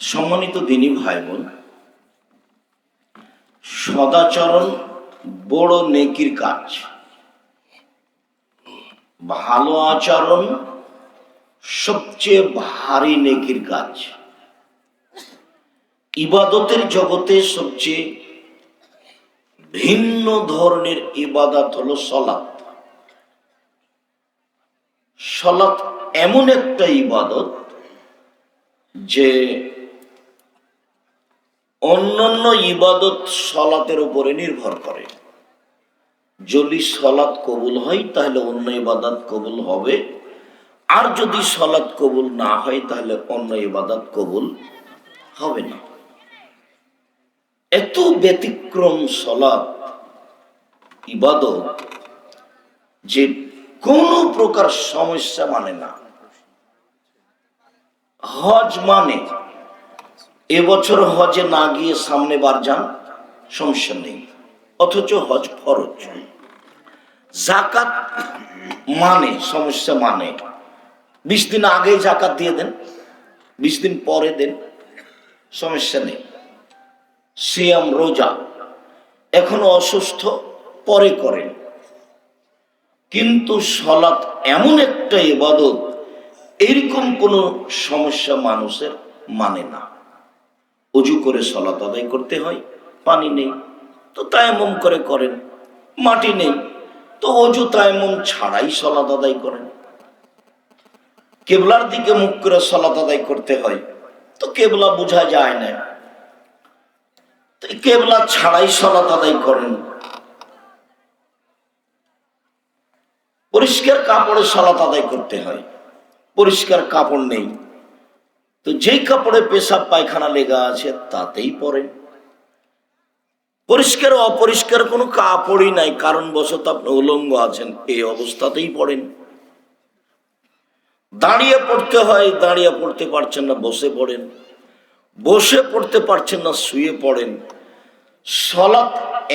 সম্মানিত দিনী ভাই বোন, সদাচরণ বড় নেকির কাজ। ভালো আচরণ সবচেয়ে ভারী নেকির কাজ। ইবাদতের জগতে সবচেয়ে ভিন্ন ধরনের ইবাদত হলো সলাত। সলাত এমন একটা ইবাদত যে অন্যান্য ইবাদত সলাতের উপরে নির্ভর করে। যদি সলাত কবুল হয় তাহলে অন্য ইবাদত কবুল হবে, আর যদি সলাত কবুল না হয় তাহলে অন্য ইবাদত কবুল হবে না। এত ব্যতিক্রম সলাত ইবাদত যে কোনো প্রকার সমস্যা মানে না। হজ মানে এবছর হজে না গিয়ে সামনে বার যান, সমস্যা নেই, অথচ হজ ফরজ। জাকাত মানে সমস্যা মানে 20 দিন আগে জাকাত দিয়ে দেন, 20 দিন পরে দেন, সমস্যা নেই। সিয়াম রোজা এখনো অসুস্থ, পরে করেন। কিন্তু সলাত এমন একটা ইবাদত, এরকম কোনো সমস্যা মানুষের মানে না। অজু করে সলাত আদায় করতে হয়, পানি নেই তো তায়াম্মুম করে করেন, মাটি নেই তো অজু তায়াম্মুম ছাড়াই সলাত আদায় করেন। কেবলার দিকে মুখ করে সলাত আদায় করতে হয় তো কেবলা বোঝা যায় না, তো কেবলা ছাড়াই সলাত আদায় করেন। পরিষ্কার কাপড়ে সলাত আদায় করতে হয়, পরিষ্কার কাপড় নেই তো যেই কাপড়ে পেশাব পায়খানা লেগা আছে তাতেই পরেন। পরিষ্কার অপরিষ্কার কোনো কাপড়ই নাই, কারণবশত আপনি উলঙ্গ আছেন, এই অবস্থাতেই পড়েন। দাঁড়িয়ে পড়তে হয়, দাঁড়িয়ে পড়তে পারছেন না বসে পড়েন, বসে পড়তে পারছেন না শুয়ে পড়েন। সলাত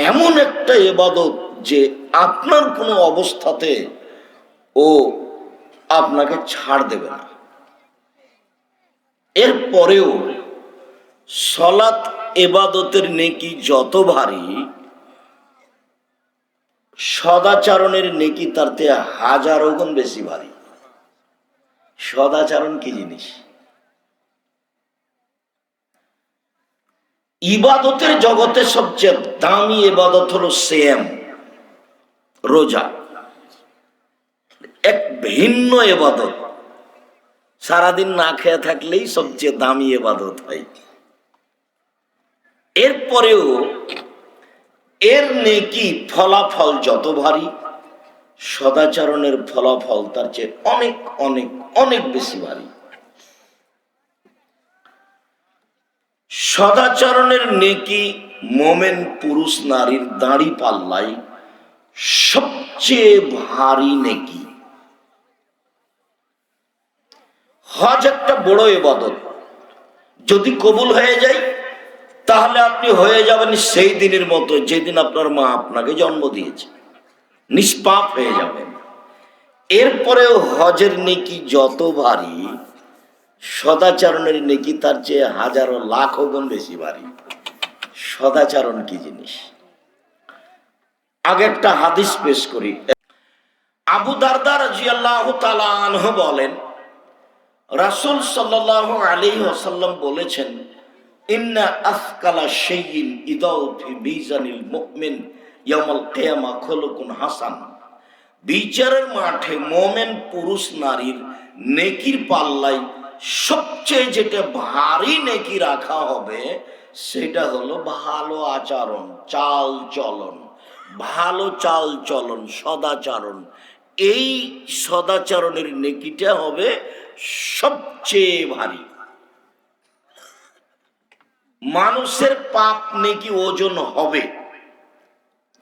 এমন একটা ইবাদত যে আপনার কোনো অবস্থাতে ও আপনাকে ছাড় দেবে না। এরপরেও সলাত ইবাদতের নেকি যত ভারী, সদাচরণের নেকি তার থেকে হাজারো গুণ বেশি ভারী। সদাচরণ কি জিনিস? ইবাদতের জগতে সবচেয়ে দামি ইবাদত হলো সিয়াম, রোজা। এক ভিন্ন ইবাদত, সারাদিন না খেয়ে থাকলেই সবচেয়ে দামি ইবাদত হয়। এরপরেও এর নেকি ফলাফল যত ভারী, সদাচরণের ফলাফল তার চেয়ে অনেক অনেক অনেক বেশি ভারী। সদাচরণের নেকি মোমেন পুরুষ নারীর দাড়ি পাল্লাই সবচেয়ে ভারী নেকি। হজ একটা বড় ইবাদত, যদি কবুল হয়ে যায় তাহলে আপনি হয়ে যাবেন সেই দিনের মতো যেদিন আপনার মা আপনাকে জন্ম দিয়েছে, নিষ্পাপ হয়ে যাবেন। এরপরেও হজের নেকি যত ভারী, সদাচরণের নেকি তার চেয়ে হাজারো লাখ গুণ বেশি ভারী। সদাচরণ কি জিনিস? আগে একটা হাদিস পেশ করি। আবু দারদা রাদিয়াল্লাহু তাআলা আনহু বলেন, রাসূল সাল্লাল্লাহু আলাইহি ওয়াসাল্লাম বলেছেন, ইন্না আফকালা শাইইন ইদাউ ফি মিজানিল মুমিন ইয়াউমাল কিয়ামা খুলুকুন হাসান। বিচারের মাঠে মোমেন পুরুষ নারীর নেকির পাল্লায় সবচেয়ে যেটা ভারী নেকি রাখা হবে সেটা হলো ভালো আচরণ, চাল চলন, ভালো চাল চলন, সদাচরণ। এই সদাচরণের নেকিটা হবে সবচেয়ে ভারী। মানুষের পাপ নেকি ওজন হবে,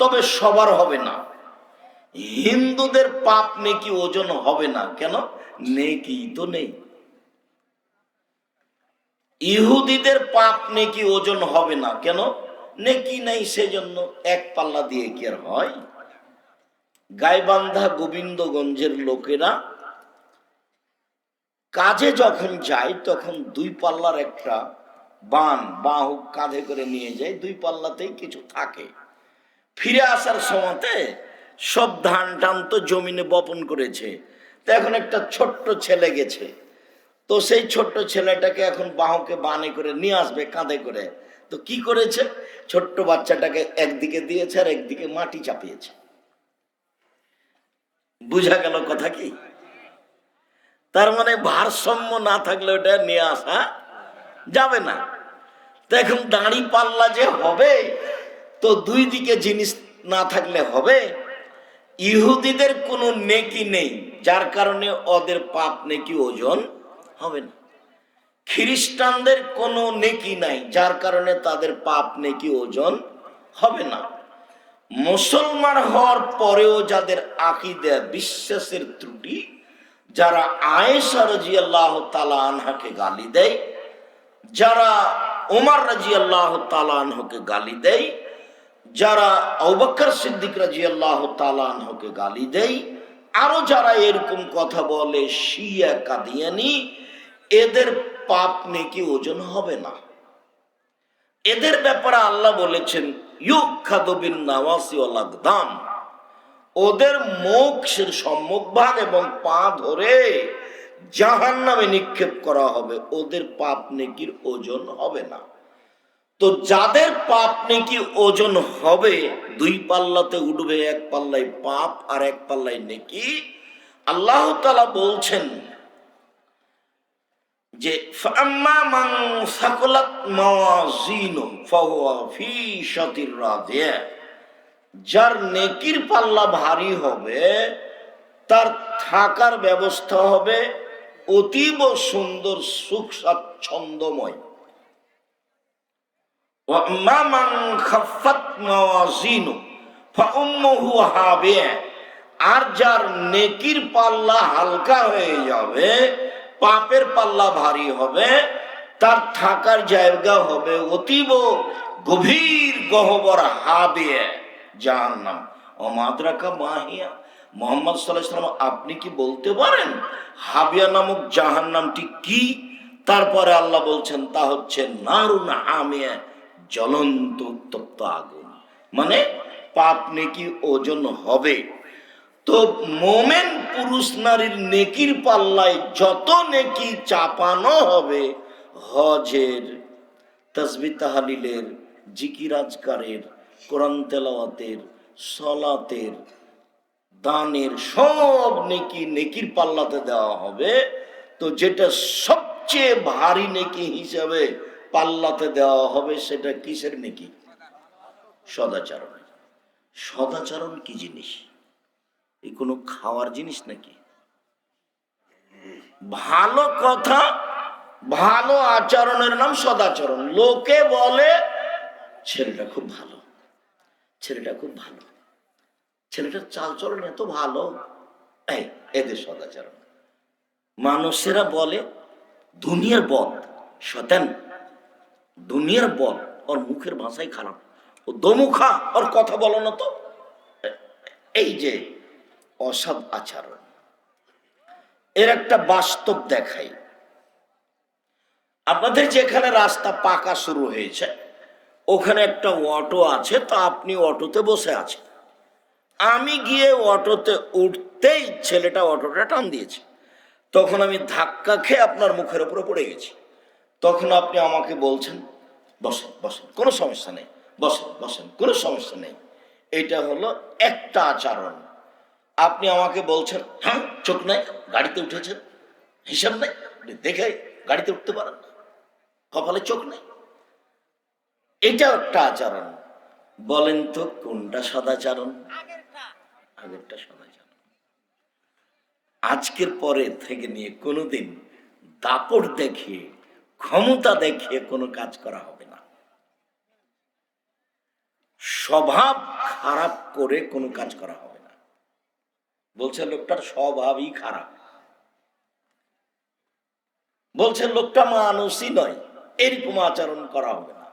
তবে সবার হবে না। হিন্দুদের পাপ নেকি ওজন হবে না, কেন? নেকি তো নেই। ইহুদিদের পাপ নেকি ওজন হবে না, কেন? নেকি নেই, সেজন্য এক পাল্লা দিয়ে কি আর হয়? গাইবান্ধা গোবিন্দগঞ্জের লোকেরা কাজে যখন যায় তখন 2 পাল্লার একটা বাহু কাঁধে করে নিয়ে যায়, দুই পাল্লাতেই কিছু থাকে। ফিরে আসার সময়তে সব ধান টান তো জমিনে বপন করেছে, তো এখন একটা ছোট্ট ছেলে গেছে, তো সেই ছোট্ট ছেলেটাকে এখন বাহুকে বানে করে নিয়ে আসবে কাঁধে করে। তো কি করেছে, ছোট্ট বাচ্চাটাকে একদিকে দিয়েছে আর একদিকে মাটি চাপিয়েছে। বুঝা গেল কথা কি? তার মানে ভারসাম্য না থাকলে ওটা নিয়ে আসা যাবে না। তো এখন দাঁড়ি পাল্লা যে হবে, তো দুই দিকে জিনিস না থাকলে হবে? ইহুদিদের কোনো নেকি নেই, যার কারণে ওদের পাপ নেকি ওজন হবে না। খ্রিস্টানদের কোনো নেকি নাই, যার কারণে তাদের পাপ নেকি ওজন হবে না। মুসলমান হওয়ার পরেও যাদের আকীদা বিশ্বাসের ত্রুটি, যারা আয়েশা রাদিয়াল্লাহু তাআলা আনহাকে গালি দেয়, যারা ওমর রাদিয়াল্লাহু তাআলা আনহুকে গালি দেয়, যারা আবু বকর সিদ্দিক রাদিয়াল্লাহু তাআলা আনহুকে গালি দেয়, আরো যারা এরকম কথা বলে শিয়া কাদিয়ানি, এদের পাপ নেকি ওজন হবে না। এদের ব্যাপারে আল্লাহ বলেছেন ইউখাযু বিন নাওয়াসি ওয়াল আকদাম, ওদের মুখের সম্মুখ ভাগ এবং পা ধরে জাহান্নামে নিক্ষেপ করা হবে, ওদের পাপ নেকির ওজন হবে না। তো যাদের পাপ নেকি ওজন হবে, দুই পাল্লাতে উঠবে, এক পাল্লায় পাপ আর এক পাল্লায় নেকি। আল্লাহ তাআলা বলছেন যে ফাম্মা মান সাকুলাত মাওয়াজিনু ফাহুয়া ফি শাতির রাদিয়া, যার নেকির পাল্লা ভারী হবে তার থাকার ব্যবস্থা হবে অতীব সুন্দর, সুখ স্বাচ্ছন্দ্যময়। ওয়া আম্মা মান খাফফাত মাওয়াজিনু ফাউম্মুহু হাবিয়া, আর যার নেকির পাল্লা হালকা হয়ে যাবে, পাপের পাল্লা ভারী হবে, তার থাকার জায়গা হবে অতীব গভীর গহ্বর হাবিয়া, জাহান্নাম। ও মাদ্রাকা মাহিয়া, মুহাম্মদ সাল্লাল্লাহু আলাইহি ওয়াসাল্লাম আপনি কি বলতে পারেন হাবিয়া নামক জাহান্নামটি কি? তারপরে আল্লাহ বলছেন তা হচ্ছে নারুন হামিয়া, জ্বলন্ত উত্তপ্ত আগুন। মানে পাপ নেকি ওজন হবে। তো মোমেন পুরুষ নারীর নেকির পাল্লায় যত নেকি চাপানো হবে, হজের, তাসবিহ তাহলিলের, জিকির আজকারের, কোরআন তেলাওয়াতের, সালাতের, দানের, সব নেকি নেকির পাল্লাতে দেওয়া হবে। তো যেটা সবচেয়ে ভারী নেকি হিসাবে পাল্লাতে দেওয়া হবে, সেটা কিসের নেকি? সদাচরণ। সদাচরণ কি জিনিস? এই কোনো খাওয়ার জিনিস নাকি? ভালো কথা, ভালো আচরণের নাম সদাচরণ। লোকে বলে ছেলেটা খুব ভালো, ছেলেটা খুব ভালো, ছেলেটার চালচলন এত ভালো, এই এদের সদাচরণ। মানুষেরা বলে দুনিয়ার বদ, শয়তান, দুনিয়ার বদ, ওর মুখের ভাষাই খারাপ, ও দমুখা, ওর কথা বলো না তো। এই যে অসৎ আচরণ, এর একটা বাস্তব দেখাই। আপনাদের যেখানে রাস্তা পাকা শুরু হয়েছে, ওখানে একটা অটো আছে, তো আপনি অটোতে বসে আছেন। আমি গিয়ে অটোতে উঠতেই ছেলেটা অটোটা টান দিয়েছে, তখন আমি ধাক্কা খেয়ে আপনার মুখের উপরে পড়ে গেছি। তখন আপনি আমাকে বলছেন বসেন বসেন, কোনো সমস্যা নেই, বসেন বসেন, কোনো সমস্যা নেই। এটা হলো একটা আচরণ। আপনি আমাকে বলছেন হ্যাঁ চোখ নাই, গাড়িতে উঠেছেন, হিসাব নাই, দেখে গাড়িতে উঠতে পারেন না, কপালে চোখ নেই, এটা একটা আচরণ। বলেন তো কোনটা সদাচরণ? আগেরটা সদাচরণ। আজকের পরে থেকে নিয়ে কোনোদিন দাপট দেখিয়ে, ক্ষমতা দেখিয়ে কোনো কাজ করা হবে না। স্বভাব খারাপ করে কোনো কাজ করা হবে না। বলছে লোকটার স্বভাবই খারাপ, বলছে লোকটা মানুষই নয়, এরকম আচরণ করা হবে না।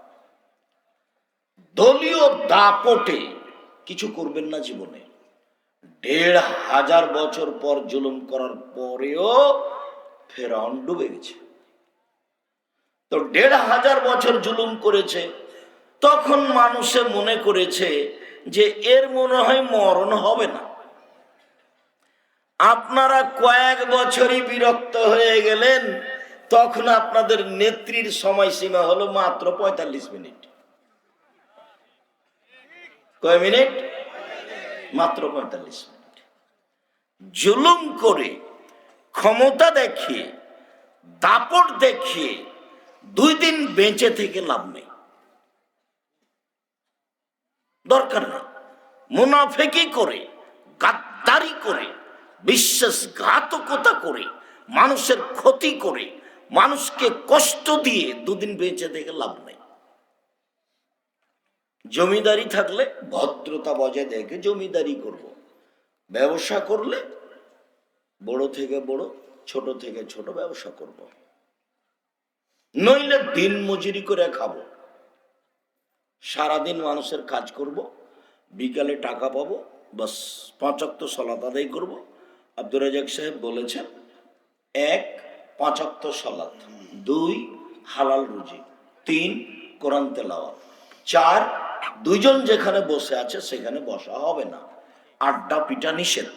দলীয় দাপটে কিছু করবেন না জীবনে। ১৫০০ বছর পর জুলুম করার পরেও ফেরাউন ডুবে গেছে। তো ১৫০০ বছর জুলুম করেছে। তখন মানুষে মনে করেছে যে এর মনে হয় মরণ হবে না। আপনারা কয়েক বছরই বিরক্ত হয়ে গেলেন, তখন আপনাদের নেত্রীর সময়সীমা হলো মাত্র ৪৫ মিনিট। কয় মিনিট? মাত্র ৪৫ মিনিট। জুলুম করে, ক্ষমতা দেখিয়ে, দাপট দেখিয়ে 2 দিন বেঁচে থেকে লাভ নেই, দরকার নেই। মুনাফিকি করে, গাদ্দারি করে, বিশ্বাসঘাতকতা করে, মানুষের ক্ষতি করে, মানুষকে কষ্ট দিয়ে 2 দিন বেঁচে থেকে লাভ নেই। জমিদারি থাকলে ভদ্রতা বজায় দেখে জমিদারি করব। ব্যবসা করলে বড় থেকে বড়, ছোট থেকে ছোট ব্যবসা করব। নইলে দিন মজুরি করে খাবো। সারাদিন মানুষের কাজ করব, বিকালে টাকা পাবো, বাস 5 ওয়াক্ত সালাত আদায় করব। আব্দুর রাজাক সাহেব বলেছেন, 1 5 ওয়াক্ত সালাত, 2 হালাল রুজি, 3 কোরআন তেলাওয়াত, 4 দুইজন যেখানে বসে আছে সেখানে বসা হবে না, আড্ডা পিটা নিষেধ,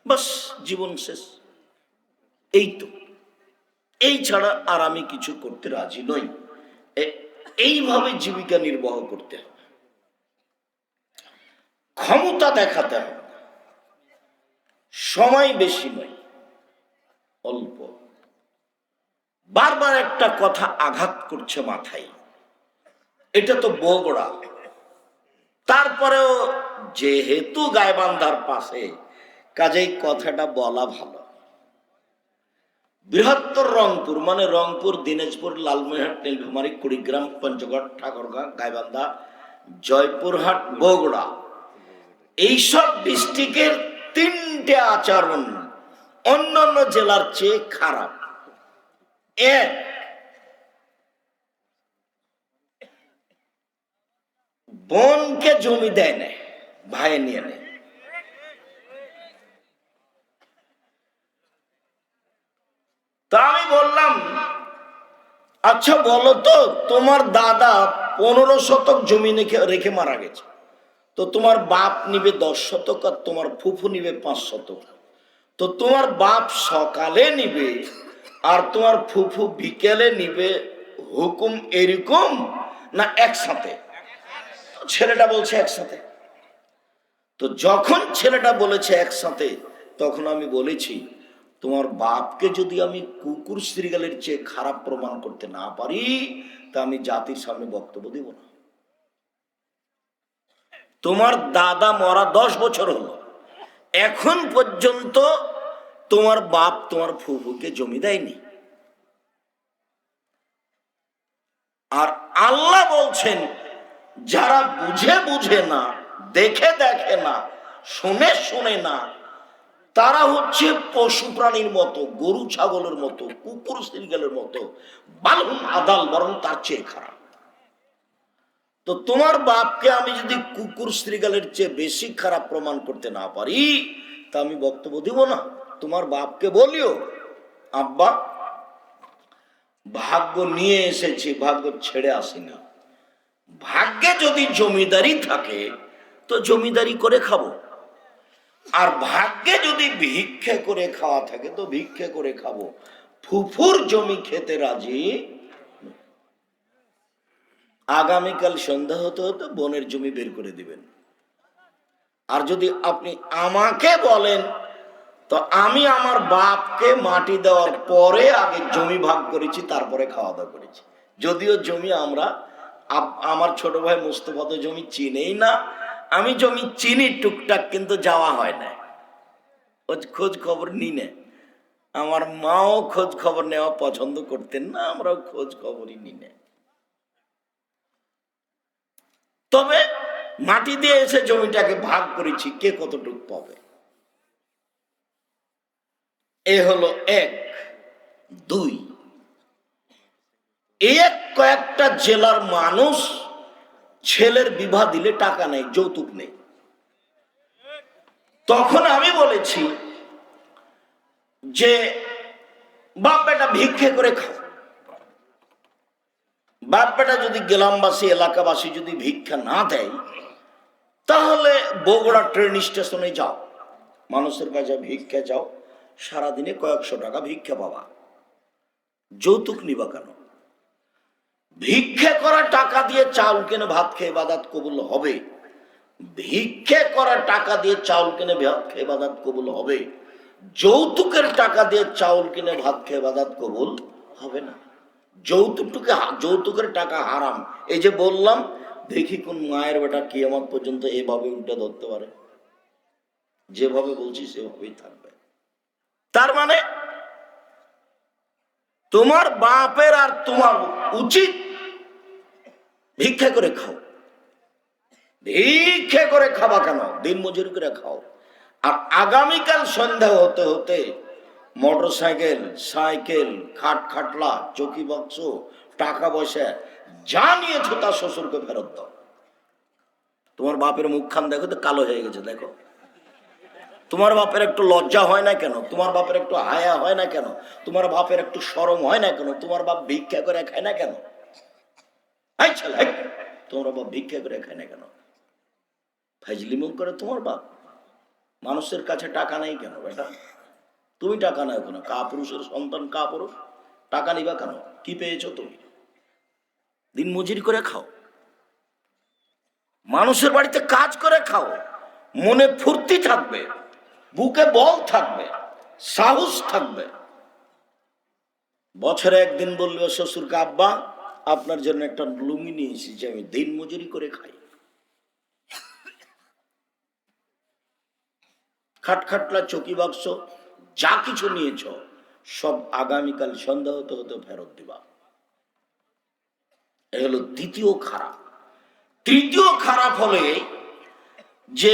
বাস জীবন শেষ। এই তো, এই ছাড়া আর আমি কিছু করতে রাজি নই। এইভাবে জীবিকা নির্বাহ করতে হবে। ক্ষমতা দেখাতে হবে, সময় বেশি নয়, অল্প। বারবার একটা কথা আঘাত করছে মাথায়, এটা তো বগুড়া। তারপরেও যেহেতু গাইবান্ধার পাশে, কাজেই কথাটা বলা ভালো। বৃহত্তর রংপুর মানে রংপুর, দিনাজপুর, লালমনিরহাট, নীলফামারী, কুড়িগ্রাম, পঞ্চগড়, ঠাকুরগাঁ, গাইবান্ধা, জয়পুরহাট, বগুড়া, এইসব ডিস্ট্রিক্টের 3টে আচরণ অন্যান্য জেলার চেয়ে খারাপ। 1, বোনকে জমি দেয় না, ভাই নিয়ে নেয়। তা আমি বললাম, আচ্ছা বলো তো, তোমার দাদা 15 শতক জমি রেখে মারা গেছে, তো তোমার বাপ নিবে 10 শতক আর তোমার ফুফু নিবে 5 শতক। তো তোমার বাপ সকালে নিবে আর তোমার ফুফু বিকেলে নিবে, হুকুম এরকম না একসাথে? ছেলেটা বলছে একসাথে। তো যখন ছেলেটা বলেছে একসাথে, তখন আমি বলেছি, তোমার বাপকে যদি আমি কুকুর শ্রীগালের চেয়ে খারাপ প্রমাণ করতে না পারি, তা আমি জাতির সামনে বক্তব্য দিব না। তোমার দাদা মরা 10 বছর হলো, এখন পর্যন্ত তোমার বাপ তোমার ফুফুকে জমি দেয়নি। আর আল্লাহ বলছেন, যারা বুঝে না, দেখে না, শুনে না, তারা হচ্ছে পশু প্রাণীর মতো, গরু ছাগলের মতো, কুকুর শ্রীগালের মতো, বালহুম আদাল, বরং তার চেয়ে খারাপ। তো তোমার বাপকে আমি যদি কুকুর শ্রীগালের চেয়ে বেশি খারাপ প্রমাণ করতে না পারি, তা আমি বক্তব্য দিব না। তোমার বাপকে বলিও, আব্বা ভাগ্য নিয়ে এসেছি, ভাগ্য ছেড়ে আসিনি। ভাগ্যে যদি জমিদারি থাকে তো জমিদারি করে খাবো, আর ভাগ্যে যদি ভিক্ষে করে খাওয়া থাকে তো ভিক্ষে করে খাবো। ফুফুর জমি খেতে রাজি। আগামীকাল সন্ধ্যা হতে হতে বোনের জমি বের করে দিবেন। আর যদি আপনি আমাকে বলেন, তো আমি আমার বাপকে মাটি দেওয়ার পরে আগে জমি ভাগ করেছি, তারপরে খাওয়া দাওয়া করেছি। যদিও জমি আমরা, আমার ছোট ভাই মুস্তফা তো জমি চিনেই না, আমি জমি চিনি টুকটাক, কিন্তু যাওয়া হয় না, খোঁজ খবর নি না। আমার মাও খোঁজ খবর নেওয়া পছন্দ করতেন না, আমরাও খোঁজ খবরই নি না। তবে মাটি দিয়ে এসে জমিটাকে ভাগ করেছি, কে কতটুকু পাবে। এ হলো 1। 2, কয়েকটা জেলার মানুষ ছেলের বিবাহ দিলে টাকা নেই, যৌতুক নেই। তখন আমি বলেছি যে বাপ বেটা ভিক্ষে করে খাও। বাপ বেটা যদি গ্রামবাসী এলাকাবাসী যদি ভিক্ষা না দেয়, তাহলে বগুড়া ট্রেন স্টেশনে যাও, মানুষের কাছে ভিক্ষা যাও, সারাদিনে কয়েকশো টাকা ভিক্ষা পাবা। যৌতুক নিবা কেন? ভিক্ষা করা টাকা দিয়ে চাউল কিনে ভাত খেয়ে ইবাদত কবুল হবে। ভিক্ষা করা টাকা দিয়ে চাউল কিনে ভাত খেয়ে ইবাদত কবুল হবে। যৌতুকের টাকা দিয়ে চাউল কিনে ভাত খেয়ে ইবাদত কবুল হবে না। যৌতুকের টাকা হারাম। এই যে বললাম, দেখি কোন মায়ের বেটা কিয়ামত পর্যন্ত এভাবে উল্টে ধরতে পারে। যেভাবে বলছি সেভাবেই থাকবে। তার মানে তোমার বাপের আর তোমার উচিত ভিক্ষা করে খাও। ভিক্ষা করে খাবা কেন? দিন মজুরি করে খাও। আর আগামীকাল সন্ধ্যা হতে হতে মোটর সাইকেল, সাইকেল, খাটলা, চৌকি বাক্স, টাকা পয়সা যা নিয়েছো তা শ্বশুরকে ফেরত দাও। তোমার বাপের মুখখান দেখো তো কালো হয়ে গেছে, দেখো। তোমার বাপের একটু লজ্জা হয় না কেন? তোমার বাপের একটু হায়া হয় না কেন? তোমার বাপের একটু শরম হয় না কেন? তোমার বাপ ভিক্ষা করে খায় না কেন? তোমার বাপ ভিক্ষা করে খায় না কেন? ফাজলিমো করে তোমার বাপ। মানুষের কাছে টাকা নেই কেন বেটা? তুমি টাকা নাও কেন? কাপুরুষের সন্তান কাপুরুষ, টাকা নিবা কেন? কি পেয়েছো তুমি? দিন মজুরি করে খাও, মানুষের বাড়িতে কাজ করে খাও। মনে ফুর্তি থাকবে, বুকে বল থাকবে, সাহস থাকবে। বছরে একদিন বলবে শ্বশুরকে, আব্বা আপনার জন্য একটা লুঙ্গি নিয়ে এসেছি, আমি দিন মজুরি করে খাই। খাটলা, চৌকি বাক্স যা কিছু নিয়েছ সব আগামীকাল সন্ধ্যা হতে হতে ফেরত দিবা। এ হলো দ্বিতীয় খারাপ। তৃতীয় খারাপ হলে যে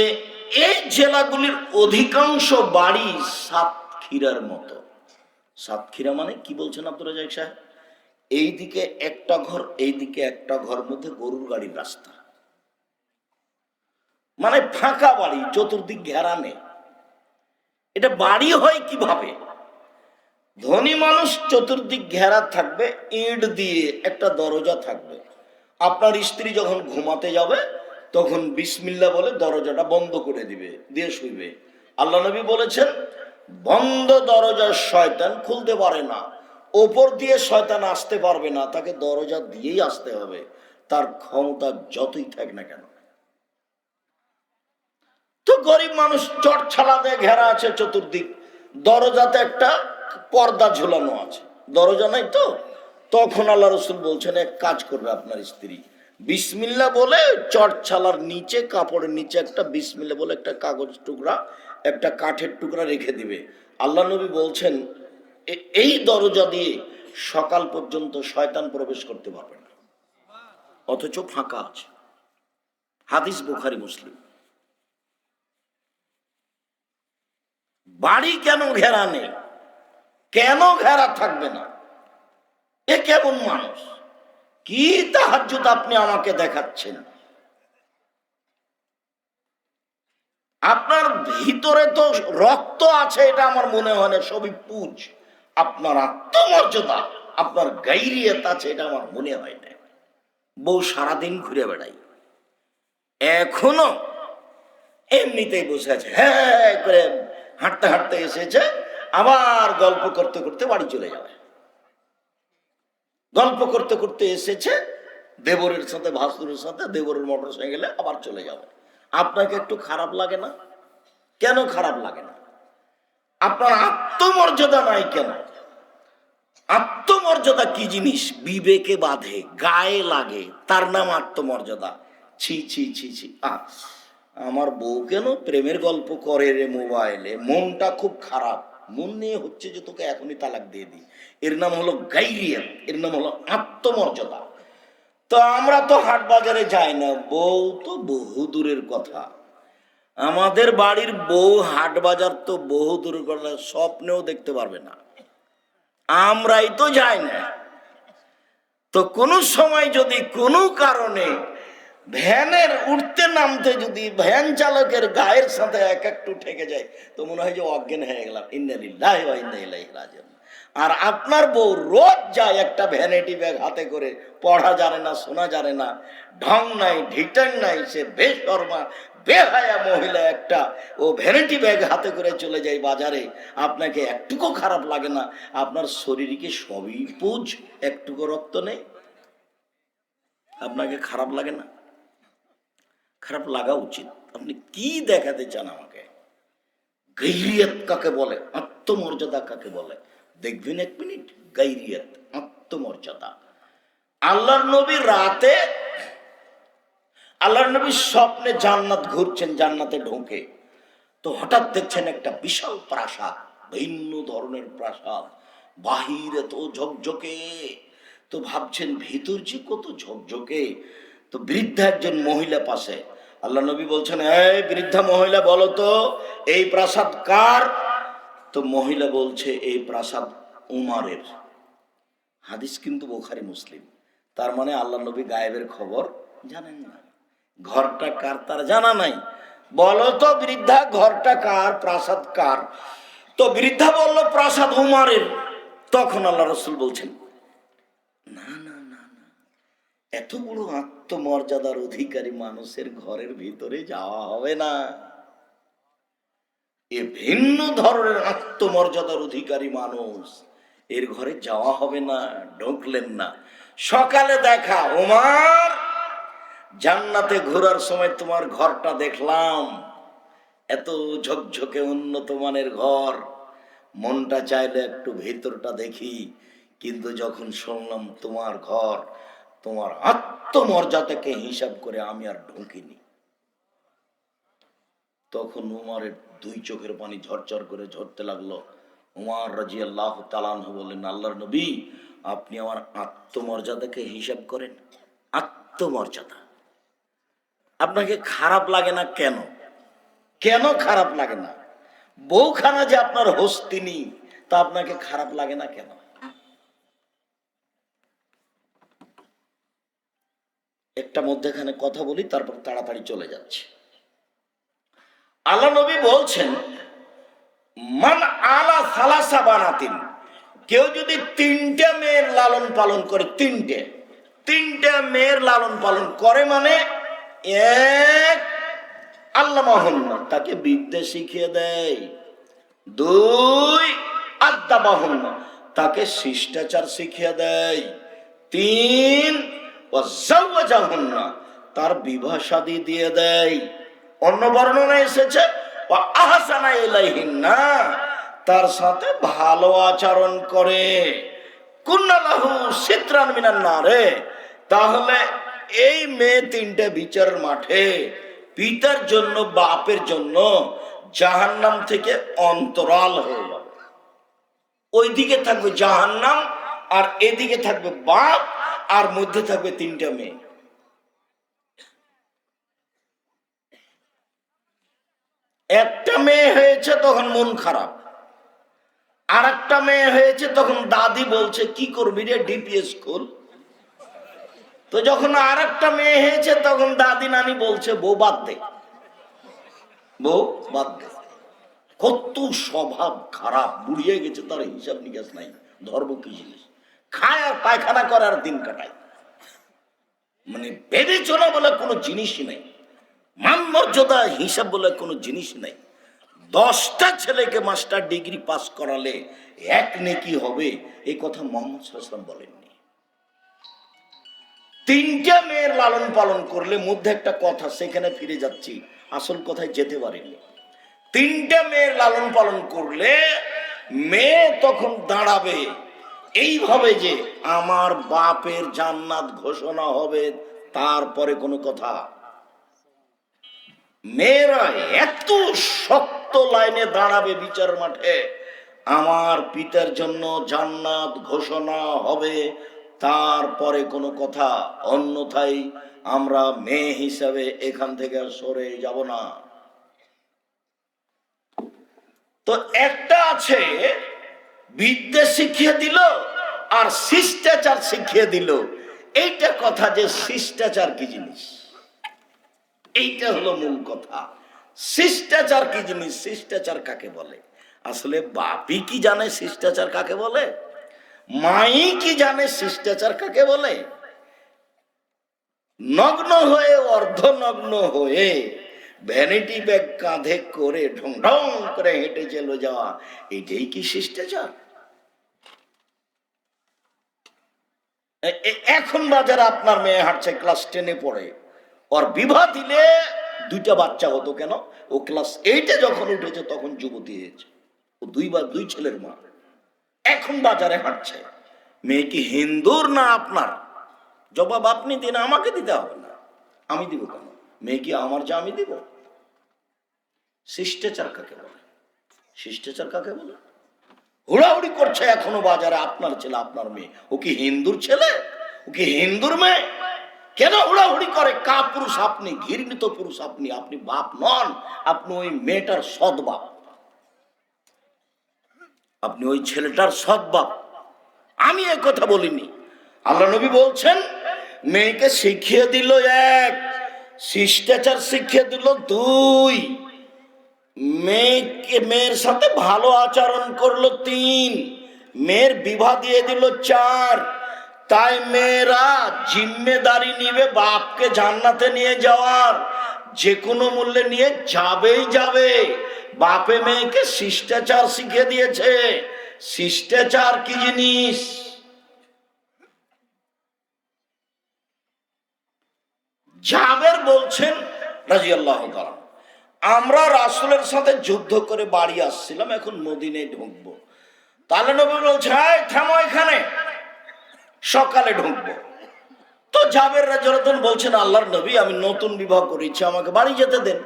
এই জেলাগুলির অধিকাংশ বাড়ি সাতক্ষীরার মতো। সাতক্ষীরা মানে কি বলছেন আব্দুর রাজ্জাক সাহেব? এইদিকে একটা ঘর, এইদিকে একটা ঘর, মধ্যে গরুর গাড়ির রাস্তা, মানে ফাঁকা বাড়ি, চতুর্দিক ঘেরা নেই। এটা বাড়ি হয় কিভাবে? ধনী মানুষ চতুর্দিক ঘেরা থাকবে, ইট দিয়ে একটা দরজা থাকবে। আপনার স্ত্রী যখন ঘুমাতে যাবে তখন বিসমিল্লাহ বলে দরজাটা বন্ধ করে দিবে, দিয়ে শুইবে। আল্লাহ নবী বলেছেন, বন্ধ দরজা শয়তান খুলতে পারে না, ওপর দিয়ে শয়তান আসতে পারবে না, তাকে দরজা দিয়েই আসতে হবে, তার ক্ষমতা যতই থাক না কেন। তো গরিব মানুষ চটছালা দিয়ে ঘেরা আছে চতুর্দিক, দরজাতে একটা পর্দা ঝুলানো আছে, দরজা নাই তো। তখন আল্লাহ রসুল বলছেন, এক কাজ করবে আপনার স্ত্রী, বিসমিল্লাহ বলে চটছালার নিচে, কাপড়ের নিচে একটা বিসমিল্লাহ বলে একটা কাগজ টুকরা, একটা কাঠের টুকরা রেখে দিবে। আল্লাহ নবী বলছেন, এই দরজা দিয়ে সকাল পর্যন্ত শয়তান প্রবেশ করতে পারবে না, অথচ ফাঁকা আছে। হাদিস বুখারী মুসলিম। বাড়ি কেন ঘেরা নেই? কেন ঘেরা থাকবে না? এ কেমন মানুষ? কি তাহাজ্জুদ আপনি আমাকে দেখাচ্ছেন? আপনার ভিতরে তো রক্ত আছে, এটা আমার মনে হয় না, সবই পুজ। আপনার আত্মমর্যাদা, আপনার গাইরিয়ত আছে, এটা আমার মনে হয় না। বউ সারাদিন ঘুরে বেড়াই, এখনো এমনিতেই বসে আছে, হ্যাঁ করে হাঁটতে হাঁটতে এসেছে, আবার গল্প করতে করতে বাড়ি চলে যাবে। গল্প করতে করতে এসেছে দেবরের সাথে, ভাসুরের সাথে, দেবরের মোটর সাইকেলে আবার চলে যাবে। আপনাকে একটু খারাপ লাগে না? কেন খারাপ লাগে না? আপনার আত্মমর্যাদা নাই কেন? আত্মমর্যাদা কি জিনিস? বিবেকে বাঁধে, গায়ে লাগে, তার নাম আত্মমর্যাদা। ছি ছি ছি ছি, আমার বউ কেন প্রেমের গল্প করে রে মোবাইলে, মনটা খুব খারাপ, মন নিয়ে হচ্ছে যে তোকে এখনই তালাক দিয়ে দিই। এর নাম হলো গাইরিয়াত, এর নাম হলো আত্মমর্যাদা। তো আমরা তো হাট বাজারে যাই না, বউ তো বহু দূরের কথা। আমাদের বাড়ির বউ হাট বাজার তো বহু দূরের কথা, স্বপ্নেও দেখতে পারবে না, আমরাই তো যাই না। তো কোনো সময় যদি কোনো কারণে ভ্যানের উঠতে নামতে যদি ভ্যান চালকের গায়ের সাথে এক একটু ঠেকে যায়, তো মনে হয় যে অজ্ঞান হয়ে গেলাম। ইন্না লিল্লাহি ওয়া ইন্না ইলাইহি রাজিউন। আর আপনার বউ রোজ যায় একটা ভ্যানিটি ব্যাগ হাতে করে, পড়া জানে না, শোনা জানে না, ঢং নাই, ঢিটাং নাই, সে বেশরমা বেহায়া মহিলা একটা, ও ভ্যানিটি ব্যাগ হাতে করে চলে যায় বাজারে। আপনাকে একটুকু খারাপ লাগে না? আপনার শরীরে কি সবই পুজ, একটুকু রক্ত নেই? আপনাকে খারাপ লাগে না? খারাপ লাগা উচিত। আপনি কি দেখাতে চান আমাকে? গাইরিয়ত কাকে বলে, আত্মমর্যাদা কাকে বলে দেখবেন এক মিনিট। গাইরিয়ত, আত্মমর্যাদা। আল্লাহর নবী রাতে, আল্লাহর নবী স্বপ্নে জান্নাত ঘুরছেন, জান্নাতে ঢোকে তো হঠাৎ দেখছেন একটা বিশাল প্রাসাদ, ভিন্ন ধরনের প্রাসাদ, বাহিরে তো ঝকঝকে, তো ভাবছেন ভিতর যে কত ঝকঝকে। তো বৃদ্ধা একজন মহিলা পাশে, আল্লাহ নবী বলছেন, এই বৃদ্ধা মহিলা বলো তো এই প্রাসাদ কার? তো মহিলা বলছে এই প্রাসাদ উমারের। হাদিস কিন্তু বুখারী মুসলিম। তার মানে আল্লাহ নবী গায়েবের খবর জানেন না, ঘরটা কার তার জানা নাই। বলো তো বৃদ্ধা, ঘরটা কার, প্রাসাদ কার? তো বৃদ্ধা বলল প্রাসাদ উমারের। তখন আল্লাহ রাসূল বলছেন, না না না না, এত বড় আত্মমর্যাদার অধিকারী মানুষের ঘরের ভিতরে যাওয়া হবে না। এ ভিন্ন ধরনের আত্মমর্যাদার অধিকারী মানুষ, এর ঘরে যাওয়া হবে না। ঢুকলেন না। সকালে দেখা, ওমর জান্নাতে ঘোরার সময় তোমার ঘরটা দেখলাম, এত ঝকঝকে উন্নত মানের ঘর, মনটা চাইলে একটু ভেতরটা দেখি, কিন্তু যখন শুনলাম তোমার ঘর, তোমার আত্মমর্যাদাকে হিসাব করে আমি আর ঢুকিনি। তখন উমরের দুই চোখের পানি ঝরঝর করে ঝরতে লাগলো। উমর রাদিয়াল্লাহু তাআলা আনহু বললেন, আল্লাহর নবী আপনি আমার আত্মমর্যাদাকে হিসাব করেন। আত্মমর্যাদা আপনাকে খারাপ লাগে না কেন? কেন খারাপ লাগে না? বউখানা যে আপনার হস্তিনী, তা আপনাকে খারাপ লাগে না কেন? একটা মধ্যেখানে কথা বলি, তারপর তাড়াতাড়ি চলে যাচ্ছে। আল্লাহ নবী বলছেন, মান আলা সালাসা বানাতিন, কেউ যদি তিনটে মেয়ের লালন পালন করে, তিনটে মেয়ের লালন পালন করে, মানে এক, আল্লামাহুন্না, তাকে বিদ্যা শিখিয়ে দেয়। দুই, আদ্দাবাহুন্না, তাকে শিষ্টাচার শিখিয়ে দেয়। তিন, ওয়াজাওয়াজাহুন্না, তার বিবাহ শাদী দিয়ে দেয়। অন্য বর্ণনা এসেছে ওয়া আহসানা ইলাইহিন্না, তার সাথে ভালো আচরণ করে। কুন্না লাহু সিতরান মিনান নারে, তাহলে এই মেয়ে তিনটে বিচারের মাঠে পিতার জন্য, বাপের জন্য জাহান্নাম থেকে অন্তরাল হয়ে যাবে। ওইদিকে থাকবে জাহান্নাম, আর এদিকে থাকবে বাপ, আর মধ্যে থাকবে তিনটা মেয়ে। একটা মেয়ে হয়েছে তখন মন খারাপ, আর একটা মেয়ে হয়েছে তখন দাদি বলছে কি করবি রে, ডিপিএস স্কুল। তো যখন আর একটা মেয়ে হয়েছে তখন দাদি নানি বলছে বউ বাদ দে, বউ বাদ দে। কত স্বভাব খারাপ, বুড়িয়ে গেছে, তার হিসাব নিকাশ নাই। ধর্ম কি জিনিস? খায় আর পায়খানা করে আর দিন কাটায়। মানে বিবেচনা বলে কোনো জিনিসই নাই, মান মর্যাদা হিসাব বলে কোনো জিনিস নাই। 10টা ছেলেকে মাস্টার ডিগ্রি পাস করালে এক নেকি হবে, এই কথা মুহাম্মদ সাল্লাল্লাহু আলাইহি ওয়াসাল্লাম বলেননি। তিনটা মেয়ের লালন পালন করলে, মধ্যে একটা কথা, সেখানে ফিরে যাচ্ছি, আসল কথায় যেতে পারিনি। তিনটা মেয়ের লালন পালন করলে মেয়ে তখন দাঁড়াবে এইভাবে যে আমার বাপের জান্নাত ঘোষণা হবে, তারপরে কোনো কথা। মেয়েরা এত শক্ত লাইনে দাঁড়াবে বিচার মাঠে, আমার পিতার জন্য জান্নাত ঘোষণা হবে, তারপরে কোনো কথা। অন্যথায় আমরা মেয়ে হিসাবে এখান থেকে সরে যাব না। তো একটা আছে বিদ্যা শিখিয়ে দিল আর শিষ্টাচার শিখিয়ে দিল। এইটা কথা যে শিষ্টাচার কি জিনিস, এইটা হলো মূল কথা। শিষ্টাচার কি জিনিস, শিষ্টাচার কাকে বলে? আসলে বাপই কি জানে শিষ্টাচার কাকে বলে? মাই কি জানে শিষ্টাচার কাকে বলে? নগ্ন হয়ে, অর্ধনগ্ন হয়ে, ভ্যানিটি ব্যাগ কাঁধে করে ঢং ঢং করে হেঁটে চলে যাওয়া, এটাই কি শিষ্টাচার? এখন বাজারে আপনার মেয়ে হাঁটছে, ক্লাস 10-এ পড়ে, ওর বিবাহ দিলে 2টা বাচ্চা হতো কেন? ও ক্লাস 8-এ যখন উঠেছে তখন যুবতী হয়েছে, ও 2 ছেলের মা, এখন বাজারে হাঁটছে। মেয়ে কি হিন্দুর না আপনার? জবাব আপনি দিন, আমাকে দিতে হবে না। আমি দিব কেন? মেয়ে কি আমার, যা আমি দিব? শিষ্টাচার কাকে বলে? শিষ্টাচার কাকে বলে? হুড়াহুড়ি করছে এখনো বাজারে আপনার ছেলে, আপনার মেয়ে। ও কি হিন্দুর ছেলে? ও কি হিন্দুর মেয়ে? কেন হুড়াহুড়ি করে? কা পুরুষ আপনি? ঘৃণিত পুরুষ আপনি। আপনি বাপ নন, আপনি ওই মেয়েটার সৎ বাপ, আপনি ওই ছেলেটার সৎ বাপ। আমি এ কথা বলিনি। আল্লাহ নবী বলছেন মেয়েকে শিখিয়ে দিল 1, শিষ্টাচার শিখিয়ে দিল 2, মেয়ের সাথে ভালো আচরণ করলো 3, মেয়ের বিবাহ দিয়ে দিল 4। তাই মেয়েরা জিম্মেদারি নিবে বাপকে জান্নাতে নিয়ে যাওয়ার, যে কোনো মূল্যে নিয়ে যাবেই যাবে। বাপে মেয়েকে শিষ্টাচার শিখিয়ে দিয়েছে। শিষ্টাচার কি জিনিস? জাবের বলছেন রাদিয়াল্লাহু তাআলা, আমরা রাসূলের সাথে যুদ্ধ করে বাড়ি আসছিলাম, এখন মদিনায় ঢুকবো। তাহলে নবী বলছে, এই থামো এখানে, সকালে ঢুকবো। তো জাবের রাদিয়াল্লাহু তাআলা বলছেন, আল্লাহর নবী, আমি নতুন বিবাহ করেছি, আমাকে বাড়ি যেতে দেন।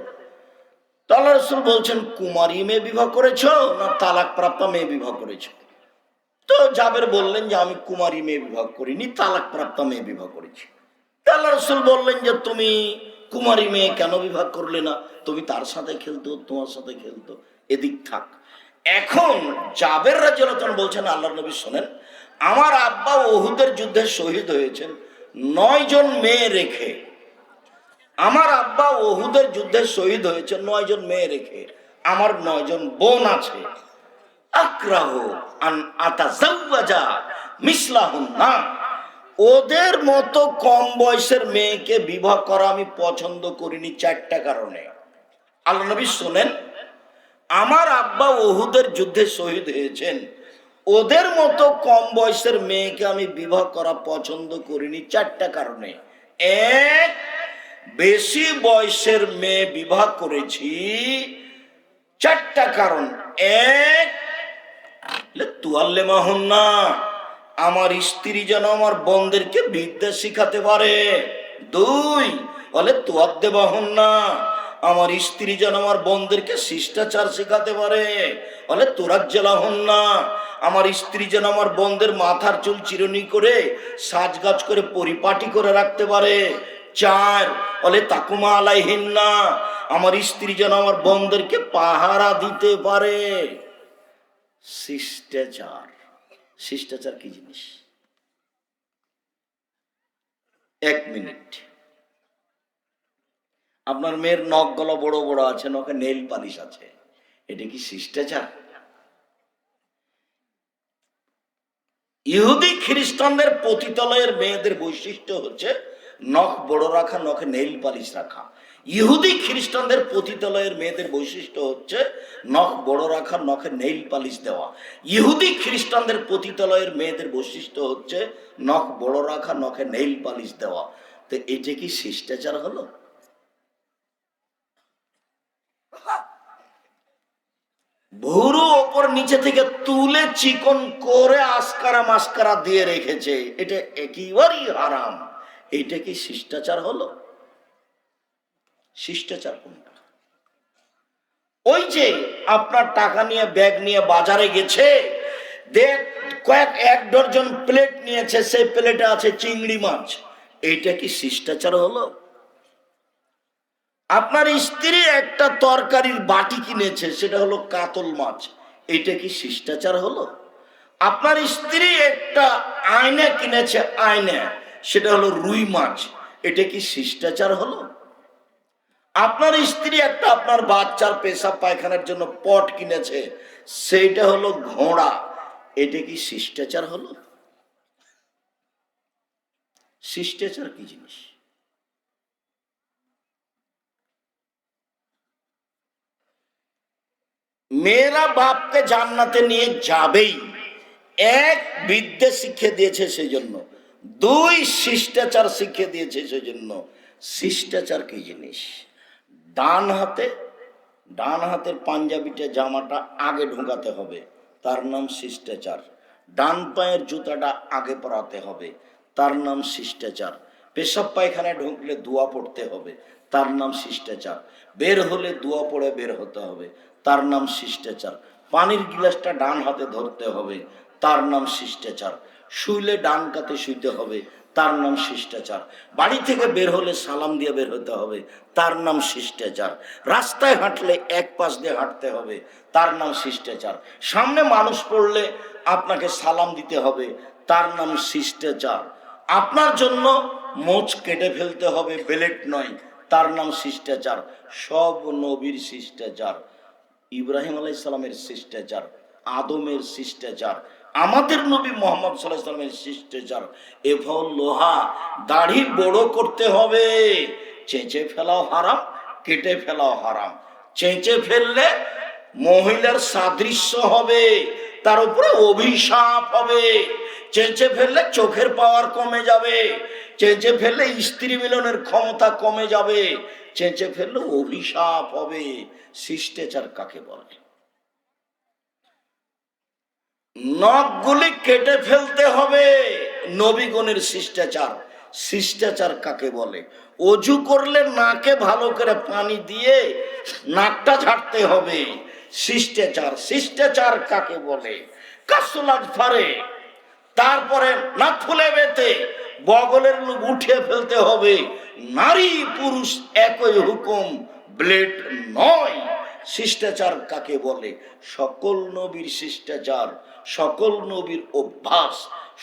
তো আল্লাহ রাসূল বলছেন, কুমারী মেয়ে বিবাহ করেছো না তালাক প্রাপ্ত মেয়ে বিবাহ করেছো? তো জাবের বললেন যে আমি কুমারী মেয়ে বিবাহ করিনি, তালাক প্রাপ্ত মেয়ে বিবাহ করেছি। আল্লাহ রাসূল বললেন যে তুমি কুমারী মেয়ে কেন বিবাহ করলে না? তুমি তার সাথে খেলতো, তোমার সাথে খেলতো, এদিক থাক। এখন জাবের রাদিয়াল্লাহু তাআলা বলছেন, আল্লাহর নবী শোনেন, আমার আব্বা উহুদের যুদ্ধে শহীদ হয়েছেন 9 জন মেয়ে রেখে। আমার আব্বা উহুদের যুদ্ধে শহীদ হয়েছে 9 জন মেয়ে রেখে। আমার 9 জন বোন আছে। আক্রাহু আন আতাজাওয়াজা মিসলাহুন্না, ওদের মতো কম বয়সের মেয়েকে বিবাহ করা আমি পছন্দ করিনি 4টা কারণে। আল্লাহ নবী শোনেন, আমার আব্বা উহুদের যুদ্ধে শহীদ হয়েছেন, ওদের মতো কম বয়সের মেয়েকে আমি বিবাহ করা পছন্দ করিনি 4টা কারণে। 1, বেশি বয়সের মেয়ে বিবাহ করেছি 4টা কারণ। 1, তুআল্লিমাহুন্না, আমার স্ত্রী যেন আমার বোনদেরকে বিদ্যা শিখাতে পারে। 2, বলে তুআদ্দিবাহুন্না, আমার স্ত্রী যেন আমার বোনদেরকে শিষ্টাচার শিখাতে পারে। বলে তুরাজ্জালাহুন্না, আমার স্ত্রী যেন আমার বোনদের মাথার চুল চিরুনি করে সাজগাজ করে পরিপাটি করে রাখতে পারে। 4, বলে তাকুমা আলাইহিন্না, আমার স্ত্রী যেন আমার বোনদেরকে পাহারা দিতে পারে। শিষ্টাচার। শিষ্টাচার কি জিনিস? 1 মিনিট। আপনার মেয়ের নখ গলা বড় বড় আছে, নখে নেল পালিশ আছে, এটা কি শিষ্টাচার? ইহুদি খ্রিস্টানদের পতিতালয়ের মেয়েদের বৈশিষ্ট্য হচ্ছে নখ বড় রাখা, নখে নেল পালিশ রাখা। ইহুদি খ্রিস্টানদের পতিতালয়ের মেয়েদের বৈশিষ্ট্য হচ্ছে নখ বড় রাখা, নখে নেল পালিশ দেওয়া। ইহুদি খ্রিস্টানদের পতিতালয়ের মেয়েদের বৈশিষ্ট্য হচ্ছে নখ বড় রাখা, নখে নেল পালিশ দেওয়া। তো এটা কি শিষ্টাচার হলো? ভুরু ওপর নিচে থেকে তুলে চিকন করে আস্কারা মাস্কারা দিয়ে রেখেছে, এটা একেবারেই হারাম। এটা কি শিষ্টাচার হলো? শিষ্টাচার কোনটা? ওই যে আপনার টাকা নিয়ে ব্যাগ নিয়ে বাজারে গেছে, দেখ কয়েক 1 ডজন প্লেট নিয়েছে, সেই প্লেটে আছে চিংড়ি মাছ, এইটা কি শিষ্টাচার হলো? আপনার স্ত্রী একটা তরকারির বাটি কিনেছে, সেটা হলো কাতল মাছ, এটা কি শিষ্টাচার হলো? আপনার স্ত্রী একটা আয়না কিনেছে, আয়না, সেটা হলো রুই মাছ, এটা কি শিষ্টাচার হলো? আপনার স্ত্রী একটা আপনার বাচ্চার পেশাব পায়খানার জন্য পট কিনেছে, সেইটা হলো ঘোড়া, এটা কি শিষ্টাচার হলো? শিষ্টাচার কি জিনিস? মেয়েরা বাপকে জান্নাতে নিয়ে যাবেই, এক বিদ্যে শিখিয়ে দিয়েছে সেই জন্য, দুই শিষ্টাচার শিখিয়ে দিয়েছে সেই জন্য। শিষ্টাচার কি জিনিস? ডান হাতের পাঞ্জাবিটা জামাটা আগে ঢোকাতে হবে, তার নাম শিষ্টাচার। ডান পায়ের জুতাটা আগে পরাতে হবে, তার নাম শিষ্টাচার। পেশাব পায়খানায় ঢুকলে দোয়া পড়তে হবে, তার নাম শিষ্টাচার। বের হলে দোয়া পড়ে বের হতে হবে, তার নাম শিষ্টাচার। পানির গিলাসটা ডান হাতে ধরতে হবে, তার নাম শিষ্টাচার। শুইলে ডান কাতে শুইতে হবে, তার নাম শিষ্টাচার। বাড়ি থেকে বের হলে সালাম দিয়ে বের হতে হবে, তার নাম শিষ্টাচার। রাস্তায় হাঁটলে এক পাশ দিয়ে হাঁটতে হবে, তার নাম শিষ্টাচার। সামনে মানুষ পড়লে আপনাকে সালাম দিতে হবে, তার নাম শিষ্টাচার। আপনার জন্য মোচ কেটে ফেলতে হবে, বেলেট নয়, তার নাম শিষ্টাচার। সব নবীর শিষ্টাচার। ইব্রাহিম আলাইহিস সালামের শিষ্টাচার, আদমের শিষ্টাচার, আমাদের নবী মুহাম্মদ সাল্লাল্লাহু আলাইহি ওয়াসাল্লামের শিষ্টাচার। এফল লোহা, দাড়ি বড় করতে হবে। চেঁচে ফেলাও হারাম, কেটে ফেলাও হারাম। চেঁচে ফেললে মহিলার সাদৃশ্য হবে, তার উপরে অভিশাপ হবে। চেঁচে ফেললে চোখের পাওয়ার কমে যাবে, চেঁচে ফেললে স্ত্রী মিলনের ক্ষমতা কমে যাবে, চেঁচে ফেললে অভিশাপ হবে। শিষ্টাচার কাকে বলে? নখগুলি কেটে ফেলতে হবে, নবীগণের শিষ্টাচার। শিষ্টাচার কাকে বলে? অজু করলে নাকে ভালো করে পানি দিয়ে নাকটা ঝাড়তে হবে, শিষ্টাচার। শিষ্টাচার কাকে বলে? কাসুলাজ ফারে, তারপরে নাক ফুলে বেতে বগলের লোক উঠিয়ে ফেলতে হবে। নারী পুরুষ একই হুকুম, ব্লেড নয়। শিষ্টাচার কাকে বলে? সকল নবীর শিষ্টাচার, সকল নবীর অভ্যাস,